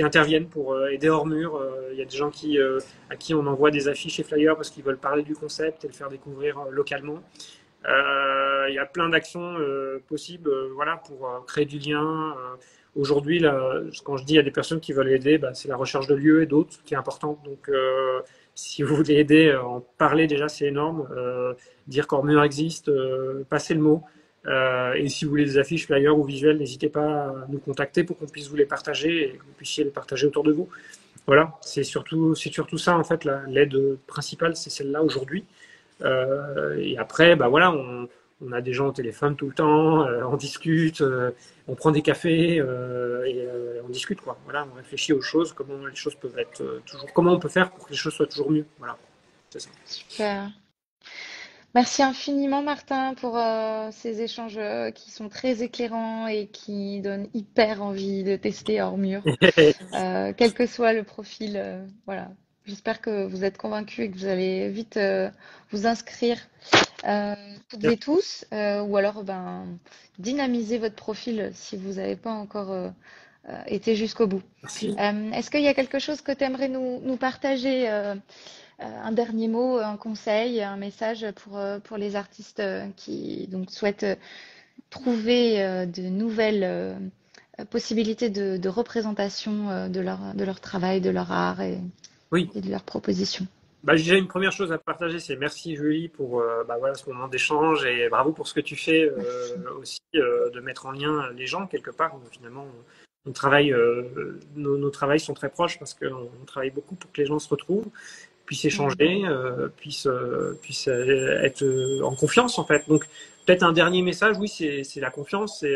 interviennent pour aider hors mur. Il y a des gens à qui on envoie des affiches et flyers parce qu'ils veulent parler du concept et le faire découvrir localement. Il y a plein d'actions possibles, pour créer du lien. Aujourd'hui, là, quand je dis il y a des personnes qui veulent aider, c'est la recherche de lieux et d'autres qui est importante. Donc, si vous voulez aider, en parler déjà, c'est énorme. Dire qu'Ormure existe, passer le mot. Et si vous voulez des affiches, flyers ou visuels, n'hésitez pas à nous contacter pour qu'on puisse vous les partager et que vous puissiez les partager autour de vous. Voilà, c'est surtout ça en fait, l'aide principale, c'est celle-là aujourd'hui. Et après, on a des gens au téléphone tout le temps, on discute, on prend des cafés et on discute quoi. Voilà, on réfléchit aux choses, comment les choses peuvent être comment on peut faire pour que les choses soient toujours mieux. Voilà, c'est ça. Super. Merci infiniment, Martin, pour ces échanges qui sont très éclairants et qui donnent hyper envie de tester hors mur, quel que soit le profil. Voilà. J'espère que vous êtes convaincus et que vous allez vite vous inscrire toutes et tous, ou alors dynamiser votre profil si vous n'avez pas encore été jusqu'au bout. Merci. Est-ce qu'il y a quelque chose que tu aimerais nous partager un dernier mot, un conseil, un message pour les artistes qui donc souhaitent trouver de nouvelles possibilités de représentation de leur travail, de leur art Oui. et de leurs propositions. Bah, j'ai déjà une première chose à partager, c'est merci Julie pour bah, voilà, ce moment d'échange et bravo pour ce que tu fais aussi de mettre en lien les gens quelque part. Finalement, on travaille, nos travails sont très proches parce qu'on travaille beaucoup pour que les gens se retrouvent, puissent échanger, puissent être en confiance en fait. Donc peut-être un dernier message, oui, c'est la confiance, c'est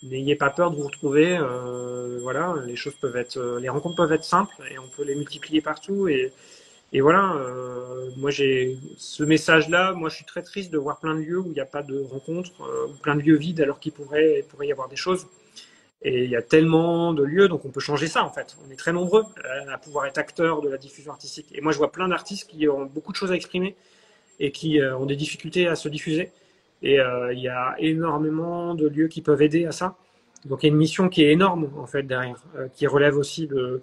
n'ayez pas peur de vous retrouver. Voilà, les choses peuvent être, les rencontres peuvent être simples et on peut les multiplier partout et voilà, moi j'ai ce message-là. Moi, je suis très triste de voir plein de lieux où il n'y a pas de rencontres, ou plein de lieux vides alors qu'il pourrait y avoir des choses. Et il y a tellement de lieux, donc on peut changer ça en fait. On est très nombreux à pouvoir être acteurs de la diffusion artistique. Et moi, je vois plein d'artistes qui ont beaucoup de choses à exprimer et qui ont des difficultés à se diffuser. Et il y a énormément de lieux qui peuvent aider à ça. Donc il y a une mission qui est énorme en fait derrière, qui relève aussi de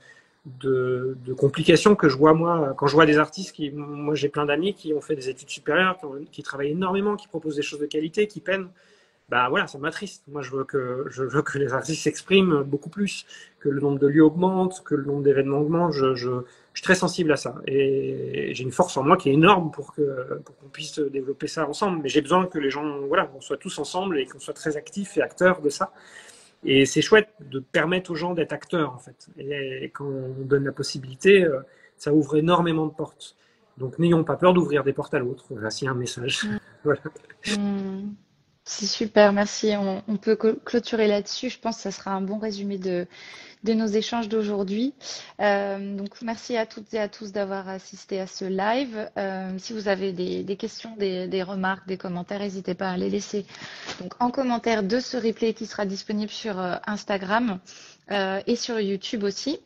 complications que je vois moi quand je vois des artistes qui, moi j'ai plein d'amis qui ont fait des études supérieures, qui travaillent énormément, qui proposent des choses de qualité, qui peinent. Bah voilà, ça m'attriste. Moi je veux que les artistes s'expriment beaucoup plus, que le nombre de lieux augmente, que le nombre d'événements augmente. Je suis très sensible à ça et j'ai une force en moi qui est énorme pour qu'on puisse développer ça ensemble. Mais j'ai besoin que les gens, voilà, on soit tous ensemble et qu'on soit très actifs et acteurs de ça. Et c'est chouette de permettre aux gens d'être acteurs, en fait. Et quand on donne la possibilité, ça ouvre énormément de portes. Donc n'ayons pas peur d'ouvrir des portes à l'autre. Voici un message. Voilà. Mmh. C'est super, merci. On peut clôturer là-dessus. Je pense que ça sera un bon résumé de nos échanges d'aujourd'hui. Donc, merci à toutes et à tous d'avoir assisté à ce live. Si vous avez des questions, des remarques, des commentaires, n'hésitez pas à les laisser donc, en commentaire de ce replay qui sera disponible sur Instagram et sur YouTube aussi.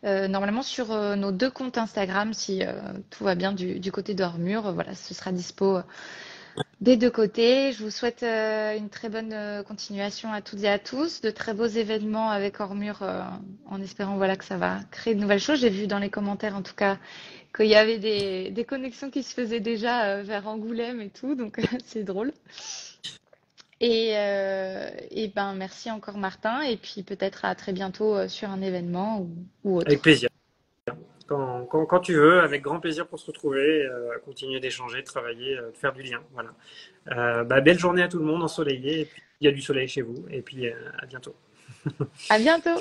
Normalement, sur nos deux comptes Instagram, si tout va bien du côté d'Ormure, voilà, ce sera dispo des deux côtés. Je vous souhaite une très bonne continuation à toutes et à tous, de très beaux événements avec Ormure, en espérant voilà, que ça va créer de nouvelles choses. J'ai vu dans les commentaires, en tout cas, qu'il y avait des connexions qui se faisaient déjà vers Angoulême et tout, donc c'est drôle. Et ben, merci encore Martin, et puis peut-être à très bientôt sur un événement ou Avec autre. plaisir. Quand tu veux, avec grand plaisir pour se retrouver, continuer d'échanger, de travailler, de faire du lien. Voilà. Bah, belle journée à tout le monde, ensoleillé. Et puis, il y a du soleil chez vous. Et puis, à bientôt. À bientôt!